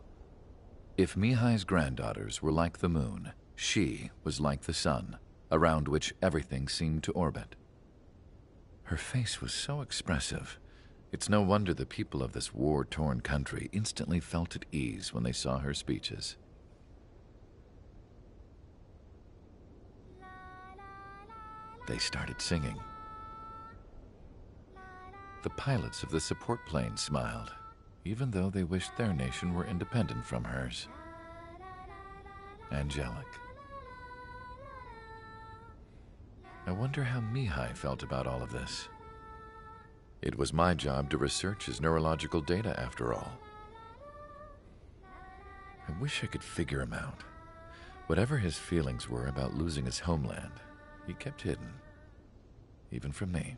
Speaker 17: If Mihai's granddaughters were like the moon, she was like the sun, around which everything seemed to orbit. Her face was so expressive. It's no wonder the people of this war-torn country instantly felt at ease when they saw her speeches. They started singing. The pilots of the support plane smiled, even though they wished their nation were independent from hers. Angelic. I wonder how Mihai felt about all of this. It was my job to research his neurological data, after all. I wish I could figure him out. Whatever his feelings were about losing his homeland, he kept hidden, even from me.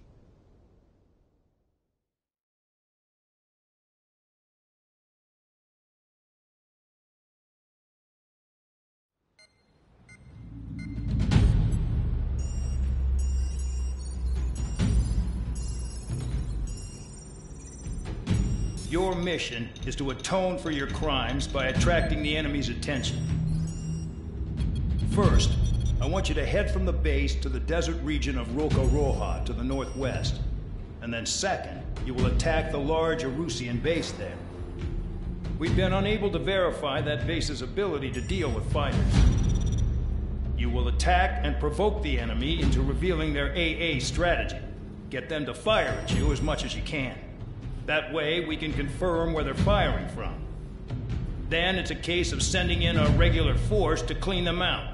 Speaker 16: Your mission is to atone for your crimes by attracting the enemy's attention. First, I want you to head from the base to the desert region of Roca-Roja to the northwest. And then second, you will attack the large Erusian base there. We've been unable to verify that base's ability to deal with fighters. You will attack and provoke the enemy into revealing their AA strategy. Get them to fire at you as much as you can. That way, we can confirm where they're firing from. Then it's a case of sending in a regular force to clean them out.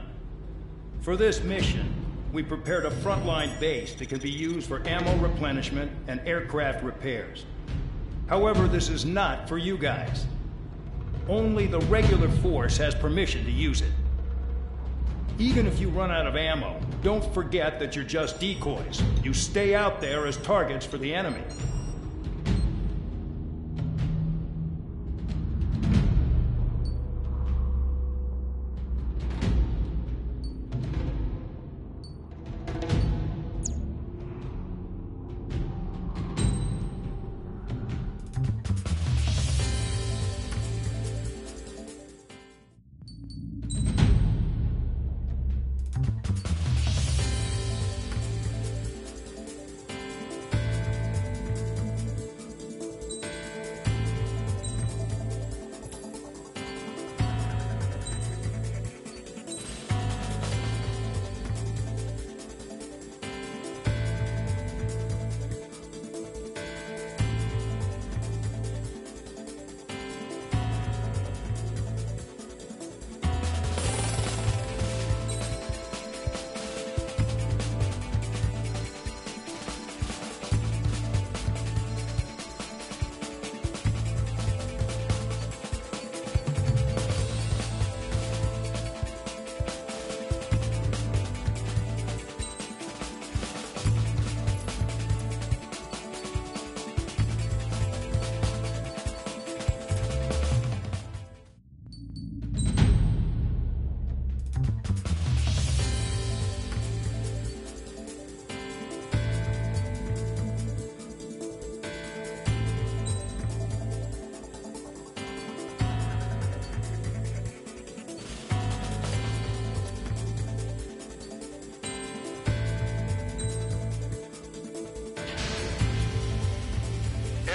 Speaker 16: For this mission, we prepared a frontline base that can be used for ammo replenishment and aircraft repairs. However, this is not for you guys. Only the regular force has permission to use it. Even if you run out of ammo, don't forget that you're just decoys. You stay out there as targets for the enemy.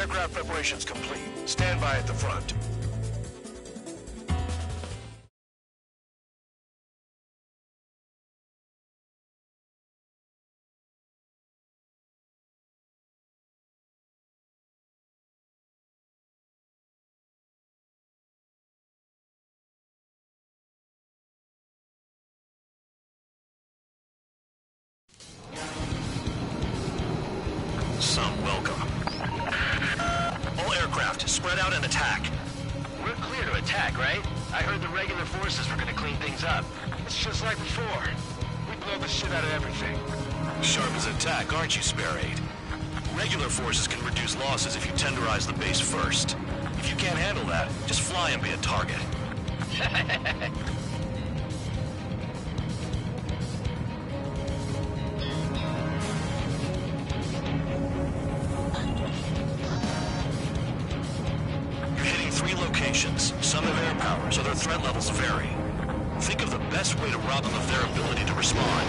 Speaker 7: Aircraft preparations complete. Stand by at the front. attack.
Speaker 9: We're clear to attack, right? I heard the regular forces were gonna clean things up. It's just like before. We blow the shit out of everything.
Speaker 7: Sharp as attack, aren't you, Spare 8? Regular forces can reduce losses if you tenderize the base first. If you can't handle that, just fly and be a target. You're hitting 3 locations. Some have air power, so their threat levels vary. Think of the best way to rob them of their ability to respond.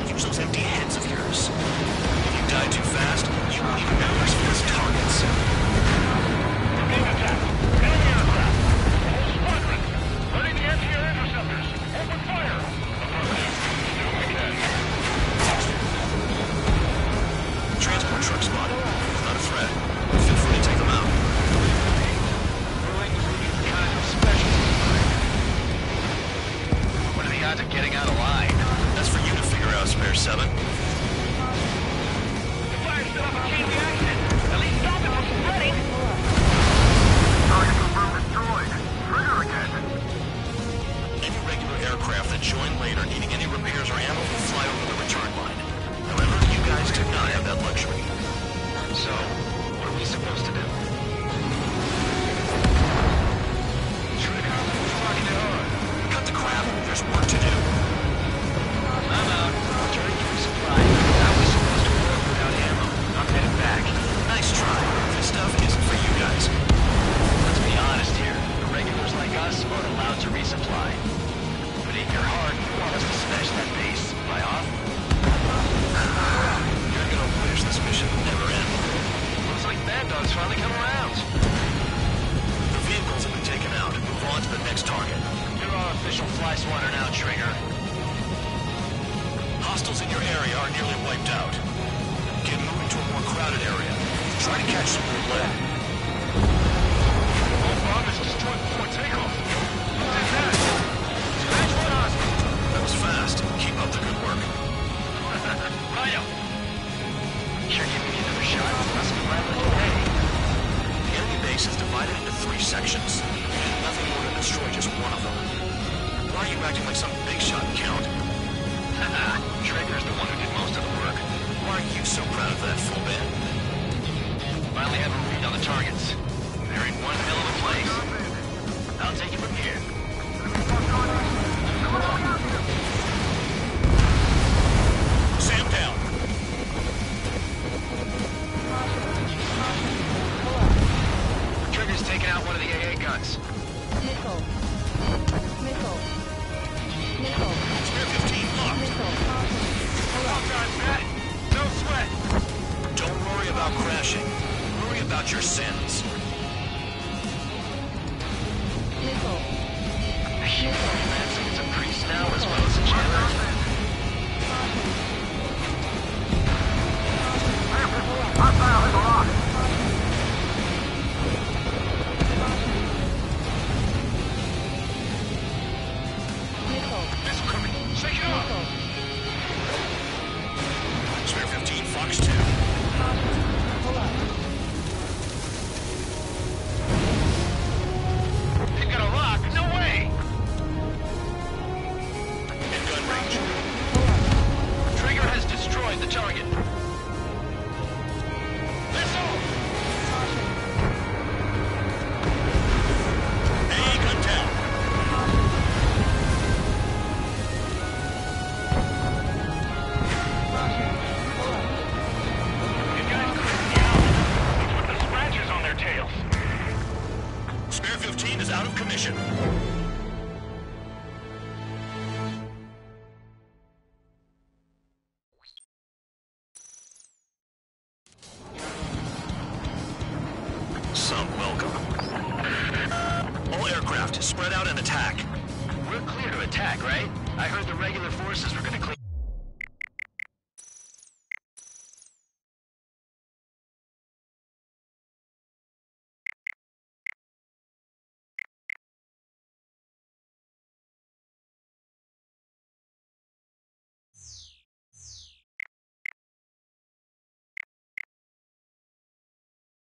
Speaker 7: Use those empty heads of yours. If you die too fast, you won't even know there's fast targets.
Speaker 8: We're being attacked. Enemy aircraft. The whole squadron. Ready the anti-air interceptors. Open fire. Affirmative. Do what we can.
Speaker 7: Transport truck spotted. Not a threat. Feel free to take them out.
Speaker 9: Kind of special. What are the odds of getting out alive?
Speaker 7: That's for you to figure out, Spare 7.
Speaker 8: The fire set up a chain reaction. At least stop it from spreading. Target confirmed destroyed. Trigger again.
Speaker 7: Any regular aircraft that join later needing any repairs or ammo will fly over the return line. However, you guys do not have that luxury.
Speaker 9: So, what are we supposed to do?
Speaker 8: Trigger, fucking it on.
Speaker 7: Cut the crap. There's work to do.
Speaker 9: I'm out. Returning to supply. How are we supposed to work without ammo? I'm headed back.
Speaker 7: Nice try. This stuff isn't for you guys.
Speaker 9: Let's be honest here. The regulars like us aren't allowed to resupply. But in your heart, you want us to smash that base. Am I off?
Speaker 7: You're gonna wish this mission would never end.
Speaker 9: Looks like Bad Dog's finally come around.
Speaker 7: The vehicles have been taken out. Move on to the next target.
Speaker 9: You're our official fly swatter now, Trigger.
Speaker 7: Hostiles in your area are nearly wiped out. Get moving to a more crowded area. Try to catch some more lead.
Speaker 8: All bomb is destroyed before takeoff. Who did that? Scratch one hostile.
Speaker 7: That was fast. Keep up the good work.
Speaker 8: Ryo.
Speaker 9: You're giving me another shot? Must be right like today.
Speaker 7: The enemy base is divided into 3 sections. Nothing more than destroy just one of them. Why are you acting like some big shot, Count?
Speaker 9: Trigger's the one who did most of the work.
Speaker 7: Why are you so proud of that, full band?
Speaker 9: Finally have a read on the targets. They're in one hell of a place. I'll take it from here.
Speaker 7: Sam down.
Speaker 9: Trigger's taking out one of the AA guns.
Speaker 14: Missile. Missile. Missile.
Speaker 7: Spare 15 locked.
Speaker 8: No sweat.
Speaker 7: Don't worry about crashing. Worry about your sins.
Speaker 14: Missile.
Speaker 9: Manson's a priest now as well as a jailer.
Speaker 8: Missile coming. Shake it off.
Speaker 7: Spare 15 Fox 2.
Speaker 8: They've got a lock. No way.
Speaker 7: In gun range.
Speaker 9: Trigger has destroyed the target.
Speaker 8: Missile.
Speaker 7: AA gun down.
Speaker 8: You guys creeped me out. They put the scratches on their tails.
Speaker 7: Spare 15 is out of commission. Some welcome. All aircraft, spread out and attack.
Speaker 9: We're clear to attack, right? I heard the regular forces were gonna clean.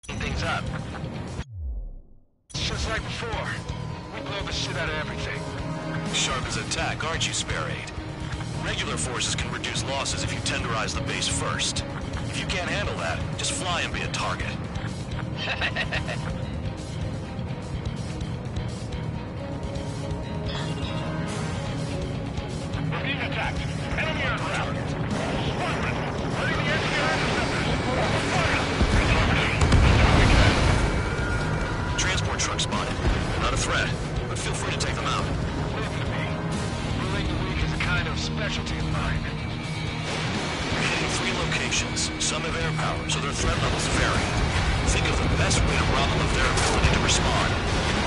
Speaker 9: Things up. It's just Just like before. We blow the shit out of everything.
Speaker 7: Sharp as a tack, aren't you, Spare Aid? Regular forces can reduce losses if you tenderize the base first. If you can't handle that, just fly and be a target.
Speaker 8: We're being attacked. Enemy aircraft. Squadron, letting the enemy interceptors. Fire!
Speaker 7: Transport truck spotted. Not a threat, but feel free to take them out.
Speaker 9: Ruling the weak is a kind of specialty of mine.
Speaker 7: We're hitting 3 locations. Some have air power, so their threat levels vary. Think of the best way to rob them of their ability to respond.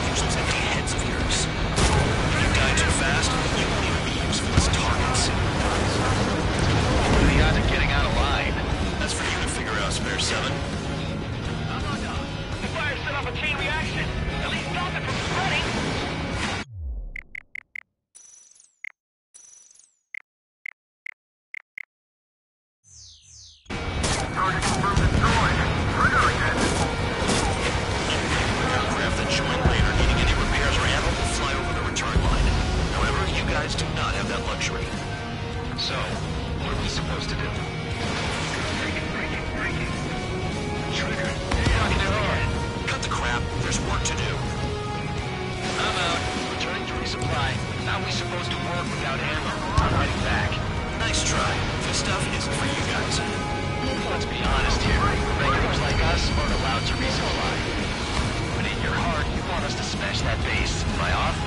Speaker 7: Use those empty heads of yours. If you die too fast, you won't even be useful as targets.
Speaker 9: What are the odds of getting out alive?
Speaker 7: That's for you to figure out, Spare 7.
Speaker 8: The fire set off a chain reaction. At least stop it from spreading.
Speaker 10: Target confirmed destroyed. Trigger again.
Speaker 7: Aircraft that join later needing any repairs or ammo will fly over the return line. However, you guys do not have that luxury.
Speaker 9: So, what are we supposed to do? Trigger. Fucking hard.
Speaker 7: Cut the crap. There's work to do.
Speaker 9: I'm out. Returning to resupply. How are we supposed to work without ammo? I'm heading back.
Speaker 7: Nice try. This stuff isn't for you guys.
Speaker 9: Let's be honest here. Regulars like us aren't allowed to resupply. But in your heart, you want us to smash that base. Am I off?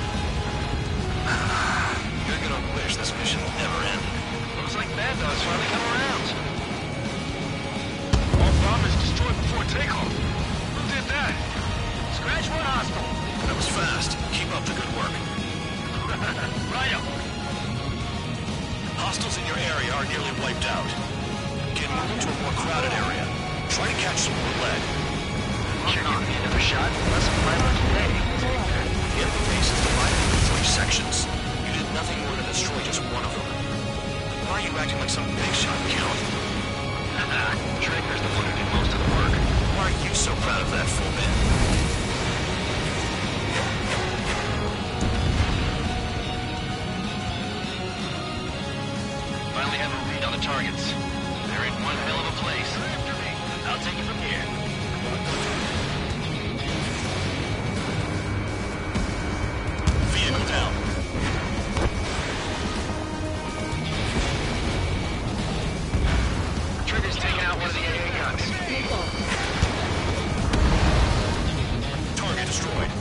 Speaker 7: You're gonna wish this mission never ended.
Speaker 9: Looks like Bad Dog's finally come around. All bombers destroyed before takeoff. Who did that? Scratch one hostile.
Speaker 7: That was fast. Keep up the good work.
Speaker 9: Righto.
Speaker 7: Hostiles in your area are nearly wiped out. Get moving to a more crowded area. Try to catch some more lead.
Speaker 9: You're giving me another shot? Less than 500 today.
Speaker 7: The enemy base is divided into 3 sections. You did nothing more than destroy just one of them. Why are you acting like some big shot, Count?
Speaker 9: Trigger's the one who did most of the work.
Speaker 7: Why are you so proud of that, full man?
Speaker 9: Finally have a read on the targets. They're in one hell of a place. I'll take it from here.
Speaker 7: Vehicle down.
Speaker 9: Trigger's taking out one of the AA guns.
Speaker 7: Target destroyed.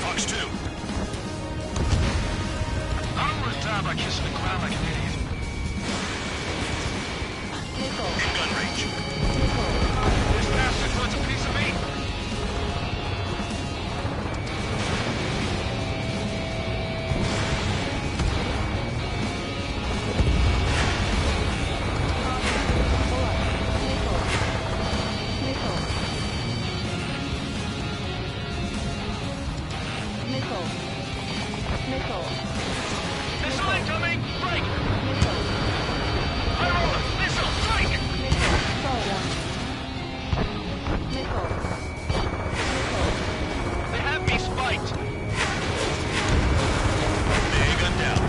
Speaker 7: Fox 2.
Speaker 9: I don't want to die by kissing the ground like an idiot.
Speaker 7: In gun range.
Speaker 9: This bastard wants a piece of me. Missile incoming! Break! High roller! Missile! Strike! They have me spiked!
Speaker 7: Big gun down.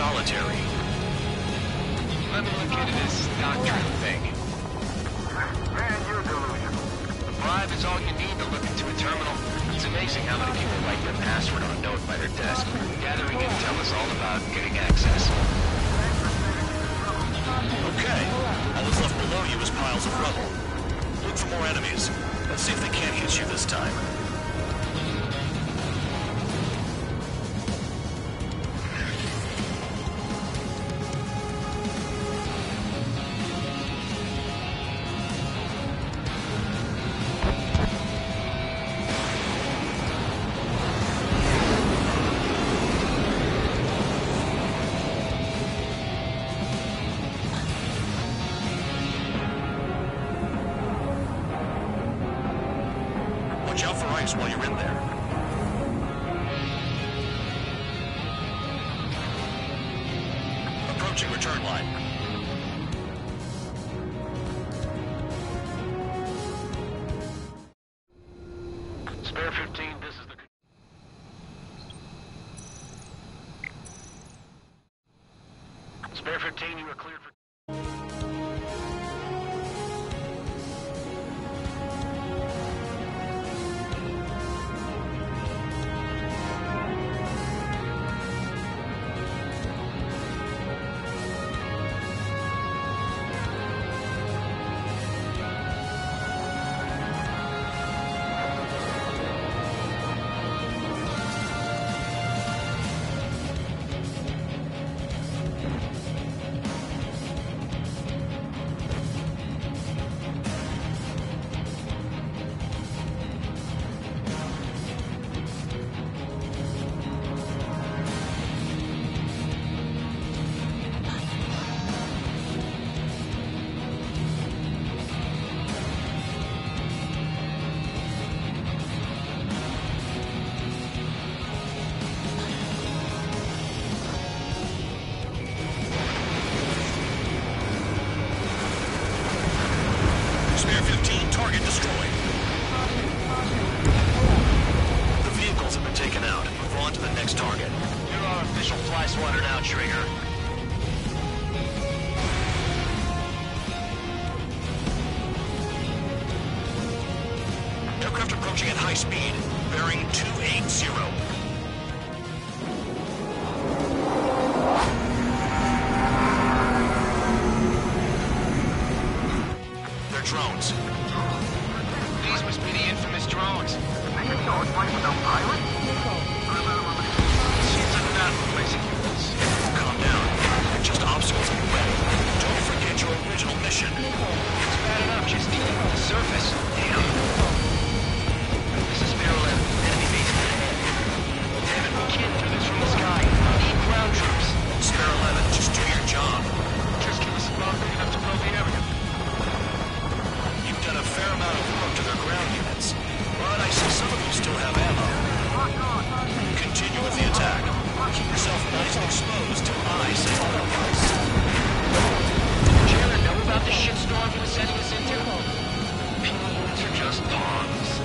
Speaker 7: solitary.
Speaker 9: Let me look into this doctrine thing.
Speaker 8: Man, you're delusional.
Speaker 9: A bribe is all you need to look into a terminal. It's amazing how many people write their password on a note by their desk. Gathering intel is all about getting access.
Speaker 7: Okay. All that's left below you is piles of rubble. Look for more enemies. Let's see if they can't hit you this time. Watch out for ice while you're in there. Approaching return line.
Speaker 9: Spare 15, this is the... Spare 15, you are cleared for...
Speaker 7: Spare 15, target destroyed. The vehicles have been taken out. Move on to the next target.
Speaker 9: You're our official fly swatter now, Trigger.
Speaker 7: Aircraft approaching at high speed, bearing 280. They're drones.
Speaker 9: These must be the infamous drones. Seems like not replacing humans.
Speaker 7: Calm down. They're just obstacles in the way. Don't forget your original mission.
Speaker 9: It's bad enough just dealing with the surface. Damn. This is Spare 11. Enemy base ahead. Damn it, we can't do this from the sky. Need ground troops.
Speaker 7: Spare 11, just do your job.
Speaker 9: Just give us a bomb big enough to blow the area.
Speaker 7: You've done a fair amount of work to their ground units, but I see some of you still have ammo. Continue with the attack. Keep yourself nice and exposed till I say otherwise.
Speaker 9: Did the jailer know about the shitstorm he was sending us into? These are just pawns.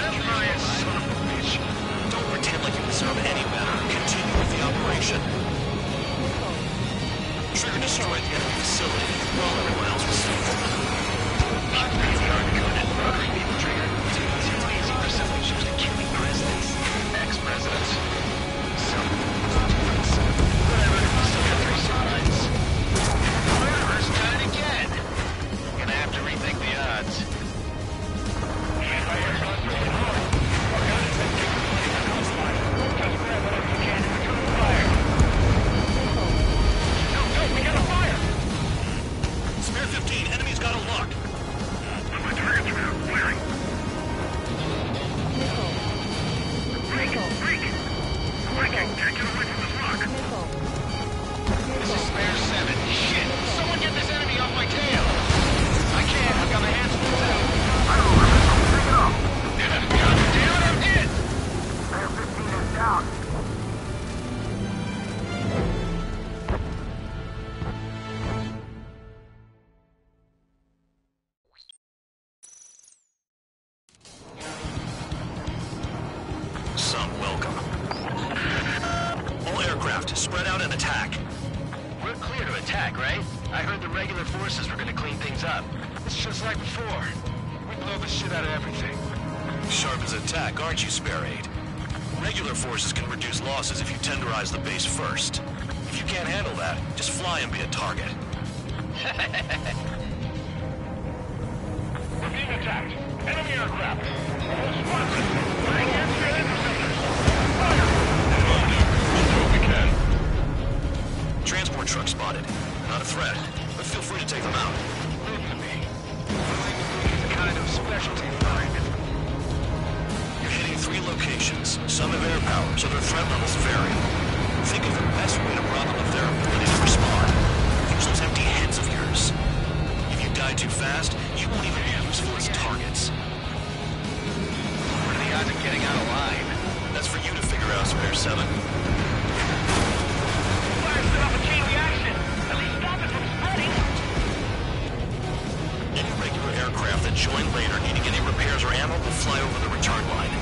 Speaker 9: Try it, son of a bitch.
Speaker 7: Don't pretend like you deserve any better. Continue with the operation. Trigger destroyed the enemy facility while everyone else was safe.
Speaker 9: Not really hard to code it. Murdering people, Trigger. It's too easy for solutions to killing presidents. Ex-presidents. Some difference. Whatever, we still got 3 sides. Murderer's done it again. Gonna have to rethink the odds. We got a fire!
Speaker 7: Spare 15, enemies got a lock.
Speaker 8: My target's now clearing. Break! Breaking! Can't get away from this lock.
Speaker 9: This is Spare 7. Shit! Someone get this enemy off my tail! I can't. I've got my hands full out.
Speaker 8: I don't know, take it off.
Speaker 9: God damn it, I'm hit!
Speaker 8: Spare 15 is down.
Speaker 7: Some welcome. All aircraft, spread out and attack.
Speaker 13: attack, right? I heard the regular forces were gonna clean things up. It's just like before. We blow the shit out of everything.
Speaker 7: Sharp as attack, aren't you, Spare Aid? Regular forces can reduce losses if you tenderize the base first. If you can't handle that, just fly and be a target.
Speaker 8: We're being attacked. Enemy aircraft. All squadron. We're against your interceptors. Fire! Will do. We'll do what we can.
Speaker 7: Transport truck spotted. Not a threat, but feel free to take them out.
Speaker 13: Leave it to me. It's kind of specialty of mine.
Speaker 7: You're hitting 3 locations. Some have air power, so their threat levels vary. Think of the best way to rob them of their ability to respond. Use those empty heads of yours. If you die too fast, you won't even be useful as targets.
Speaker 13: What are the odds of getting out alive?
Speaker 7: That's for you to figure out, Spare 7.
Speaker 8: Fire set off a chain reaction. At least stop it from spreading.
Speaker 7: Any regular aircraft that join later needing any repairs or ammo will fly over the return line.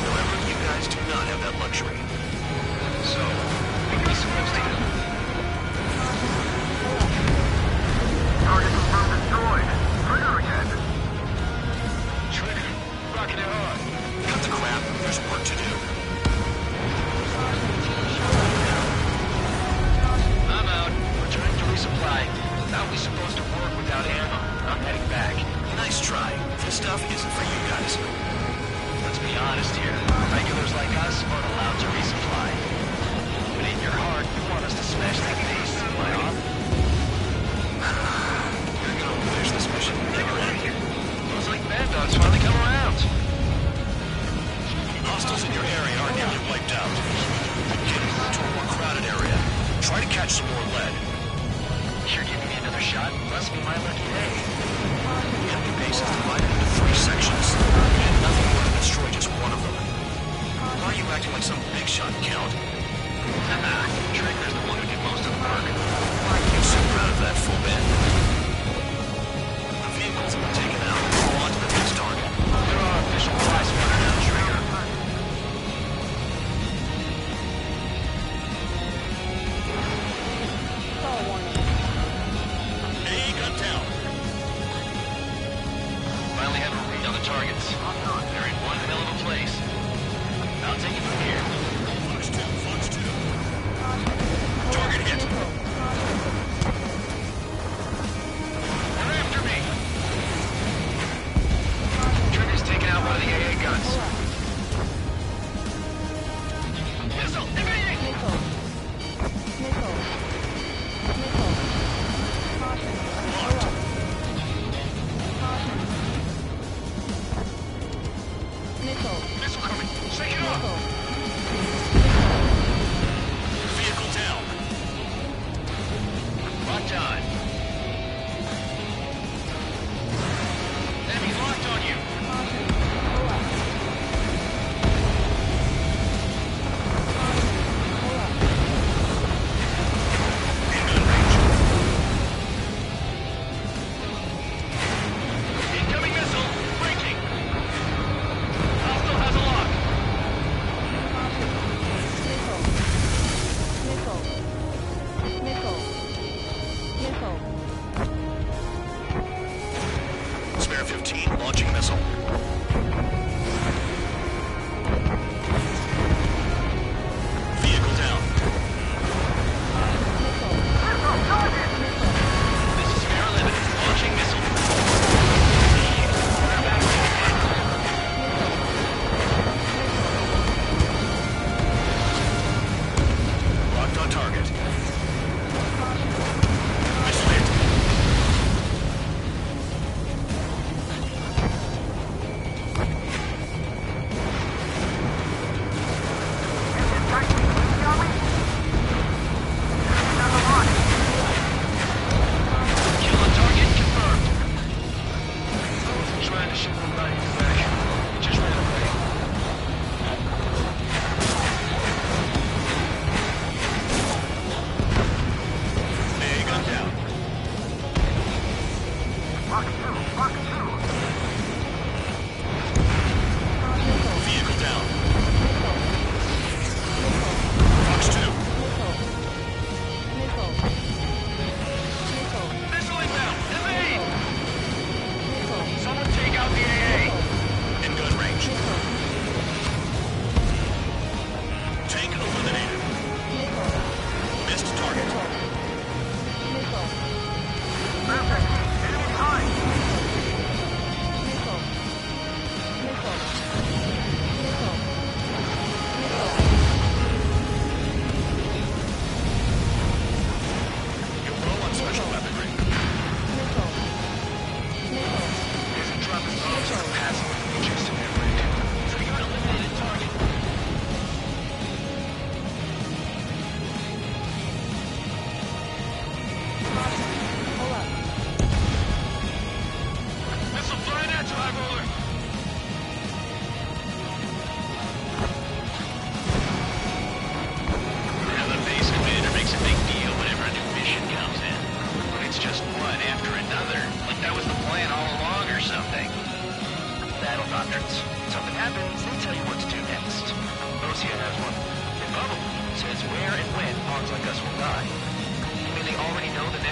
Speaker 7: However, you guys do not have that luxury.
Speaker 13: So, what are we supposed to do?
Speaker 8: Target confirmed destroyed. Trigger again.
Speaker 13: Trigger. Rocking it hard.
Speaker 7: Cut the crap. There's work to do.
Speaker 13: I'm out. Returning to resupply. How are we supposed to work without ammo? I'm heading back.
Speaker 7: Nice try. This stuff isn't for you guys.
Speaker 13: Let's be honest here. Regulars like us aren't allowed to resupply. But in your heart, you want us to smash that base. Am I off?
Speaker 7: You're gonna finish this mission. Take her in.
Speaker 13: Looks like Bad Dog's finally come around.
Speaker 7: Hostiles in your area are nearly wiped out. Get to a more crowded area. Try to catch some more lead.
Speaker 13: You're giving me another shot? Must be my lucky day.
Speaker 7: The enemy base is divided into 3 sections. You did nothing more than destroy just one of them. Why are you acting like some big shot, Count?
Speaker 13: Haha, Trigger's the one who did most of the work.
Speaker 7: Why are you so proud of that, full man? The vehicles have been taken out. Go on to the next target.
Speaker 13: There are official flies running down Trigger.
Speaker 7: Hey, gun down.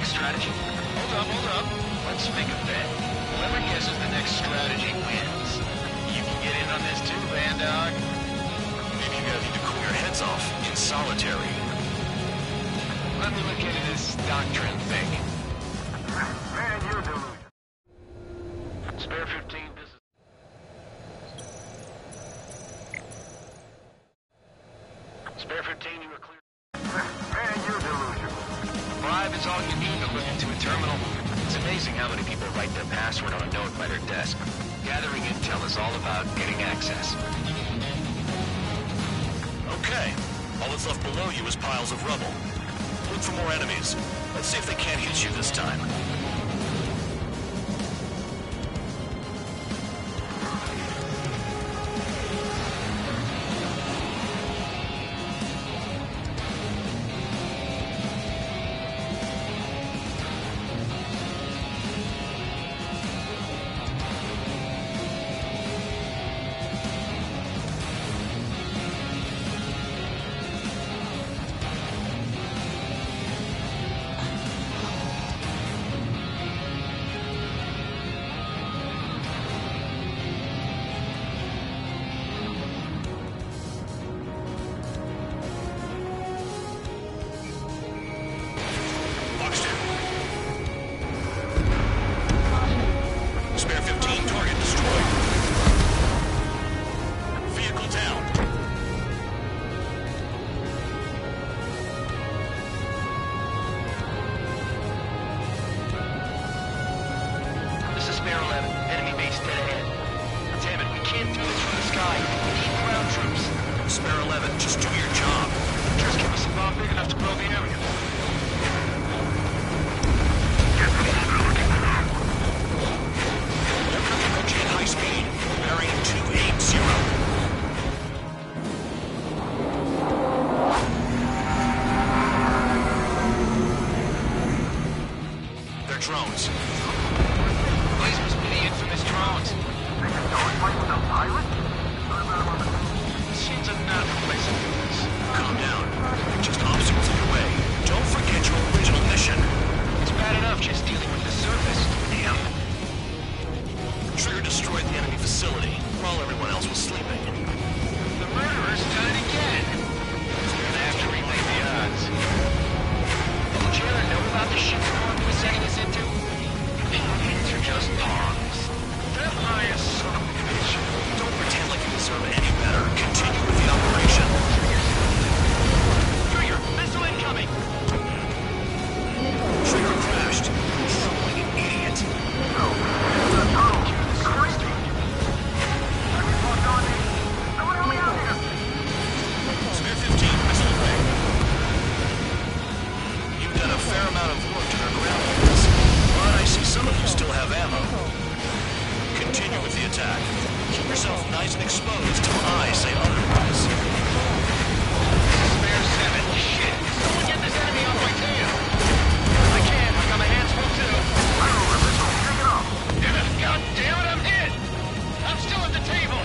Speaker 13: next strategy? Hold up. Let's make a bet. Whoever guesses the next strategy wins. You can get in on this too, Van Dog.
Speaker 7: Maybe you guys need to cool your heads off in solitary.
Speaker 13: Let me look into this doctrine thing.
Speaker 8: Man, you're delusional.
Speaker 13: Spare 15, this is... Spare 15, you are clear.
Speaker 8: Man, you're delusional.
Speaker 13: Bribe is all you need to look into a terminal. It's amazing how many people write their password on a note by their desk. Gathering intel is all about getting access.
Speaker 7: Okay. All that's left below you is piles of rubble. Look for more enemies. Let's see if they can't hit you this time. Drones.
Speaker 13: These must be the infamous drones.
Speaker 8: They can always fight without pilots?
Speaker 13: Seems a natural place to do this.
Speaker 7: Calm down. Just obstacles in your way. Don't forget your original mission.
Speaker 13: It's bad enough just dealing with the surface.
Speaker 7: Damn. Trigger destroyed the enemy facility while everyone else was sleeping.
Speaker 13: The murderer's done it again. He's gonna have to relay the odds. Don't you ever know about the shit Hornet was sending us into? These are just pawns. They're highest son of a bitch.
Speaker 7: Don't pretend like you deserve any better. Continue with the operation.
Speaker 13: Trigger, missile incoming!
Speaker 7: Trigger crashed. Like an idiot. Spare 15, missile away. You've done a fair amount of work to their ground units, but I see some of you still have ammo. Continue with the attack. Keep yourself nice and exposed till I say otherwise.
Speaker 13: Spare 7. Shit! Someone get this enemy off my tail! I can't. I got my hands full too.
Speaker 8: I don't remember, so take it off.
Speaker 13: God damn it, I'm hit! I'm still at the table!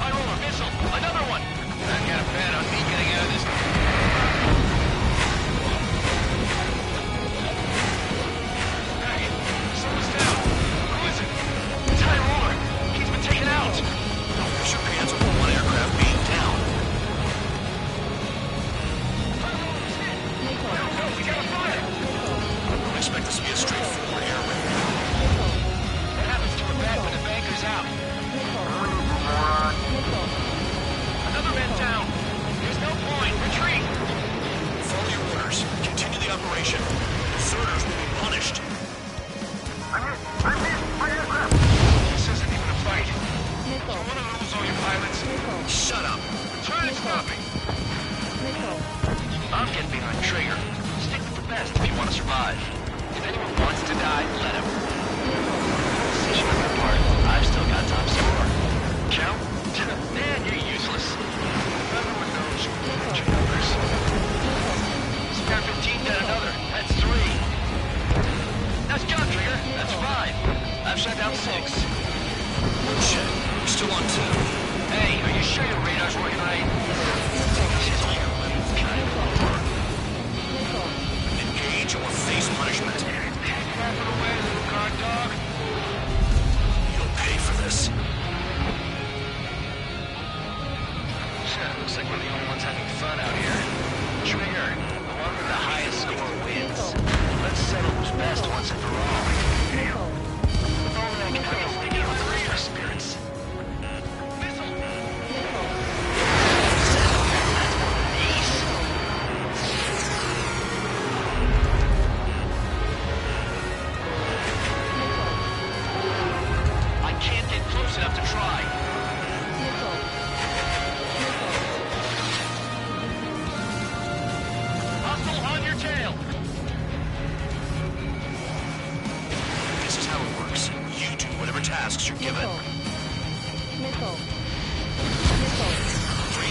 Speaker 13: I roll a missile. Another one! I've got a bet on me getting out of this. Hey, someone's down. Who is it? Ty Roller. He's been taken out.
Speaker 7: Push your pants over one aircraft being down.
Speaker 13: No, we got a fire!
Speaker 7: Don't expect this to be a straightforward air raid.
Speaker 13: What happens to a bet when the banker's out? Another man down. There's no point. Retreat.
Speaker 7: Follow your orders. Continue the operation. Deserters will be punished.
Speaker 8: I'm hit. My aircraft.
Speaker 13: This isn't even a fight. You want to lose all your pilots?
Speaker 7: Shut up.
Speaker 13: Try to stop me. I'm getting behind Trigger. Stick with the best if you want to survive. If anyone wants to die, let him. Decision on my part. I've still got top score. Count? Man, you're useless. Everyone knows you your numbers. Spare 15 got another. That's 3. That's gun, Trigger. That's 5. I've shot down 6.
Speaker 7: Shit. We're still on 2.
Speaker 13: Hey, are you sure your radar's working right?
Speaker 7: It's all your limits, kind of. Engage or face punishment.
Speaker 13: best once and for all. If only I could feel sticky on my spirits. Close enough to try. Hustle on your tail.
Speaker 7: This is how it works. You do whatever tasks you're given. 3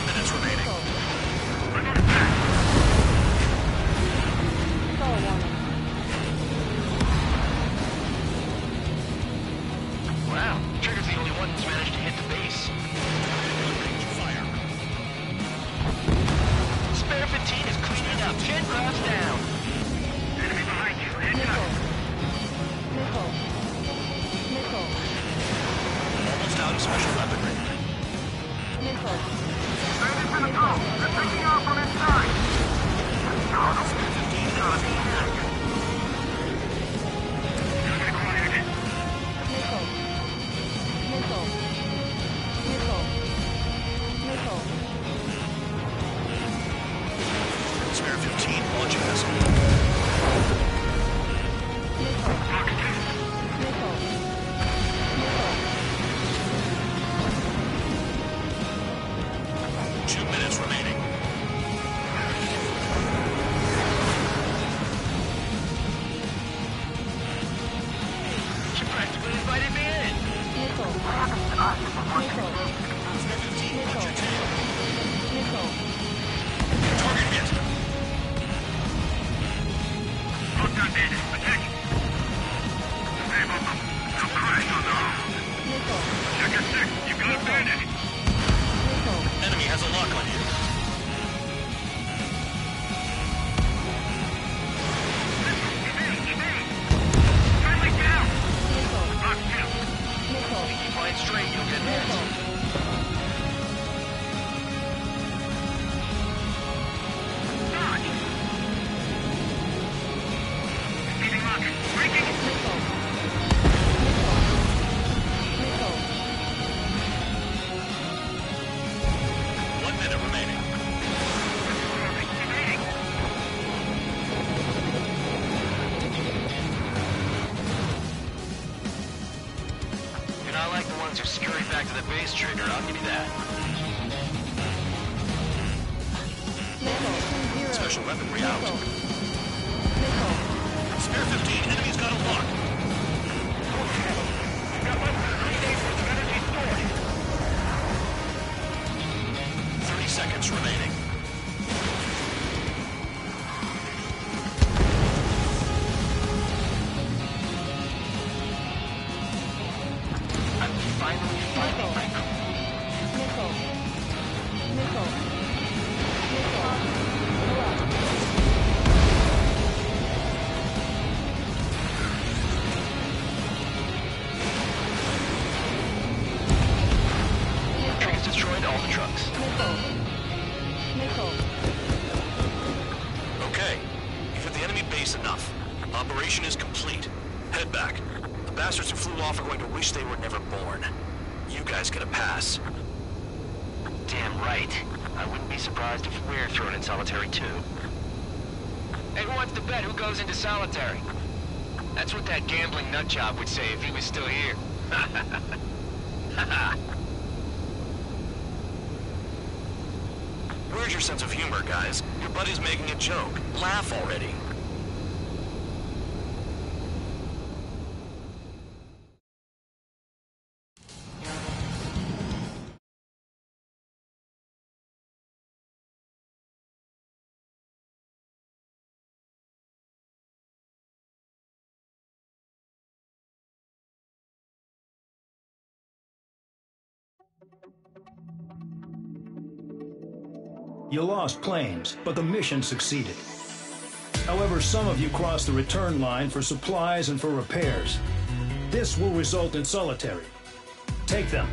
Speaker 7: minutes remaining.
Speaker 13: Wow, Trigger's the only one who's managed to hit the base.
Speaker 7: Fire.
Speaker 13: Spare 15 is cleaning up. 10 rounds down.
Speaker 8: Enemy behind you. Heads up.
Speaker 7: Almost out of special weaponry.
Speaker 8: Ready for the pump. They're taking off from inside. F-15 gotta be hacked. You're gonna quiet it.
Speaker 7: Spare 15 launching missile. Two minutes remaining.
Speaker 13: She practically invited me in.
Speaker 7: Spare 15, watch your tail. Target hit.
Speaker 8: Well done, bandit. Attack. Save up. No crash on the hull. Check your six. You got a bandit.
Speaker 7: Enemy has a lock on you.
Speaker 8: Friendly down. Lock down.
Speaker 13: Keep you flying straight, you'll get hit.
Speaker 8: Dodge. Speeding rocket. Braking.
Speaker 7: Remaining.
Speaker 13: You're not like the ones who scurry back to the base, Trigger, I'll give you that.
Speaker 7: Special weaponry out. Spare 15, enemy's got a lock.
Speaker 8: We've got less than 3 days worth of energy stored.
Speaker 7: 30 seconds remaining.
Speaker 13: I'm finally finding my crew. Trigger's destroyed all the trucks.
Speaker 7: Okay, you've hit the enemy base enough. Operation is complete. Head back. The bastards who flew off are going to wish they were never born. You guys get a pass.
Speaker 13: Damn right. I wouldn't be surprised if we're thrown in solitary too. Hey, who wants to bet who goes into solitary? That's what that gambling nutjob would say if he was still here.
Speaker 7: Where's your sense of humor, guys? Your buddy's making a joke. Laugh already.
Speaker 16: You lost planes, but the mission succeeded. However, some of you crossed the return line for supplies and for repairs. This will result in solitary. Take them.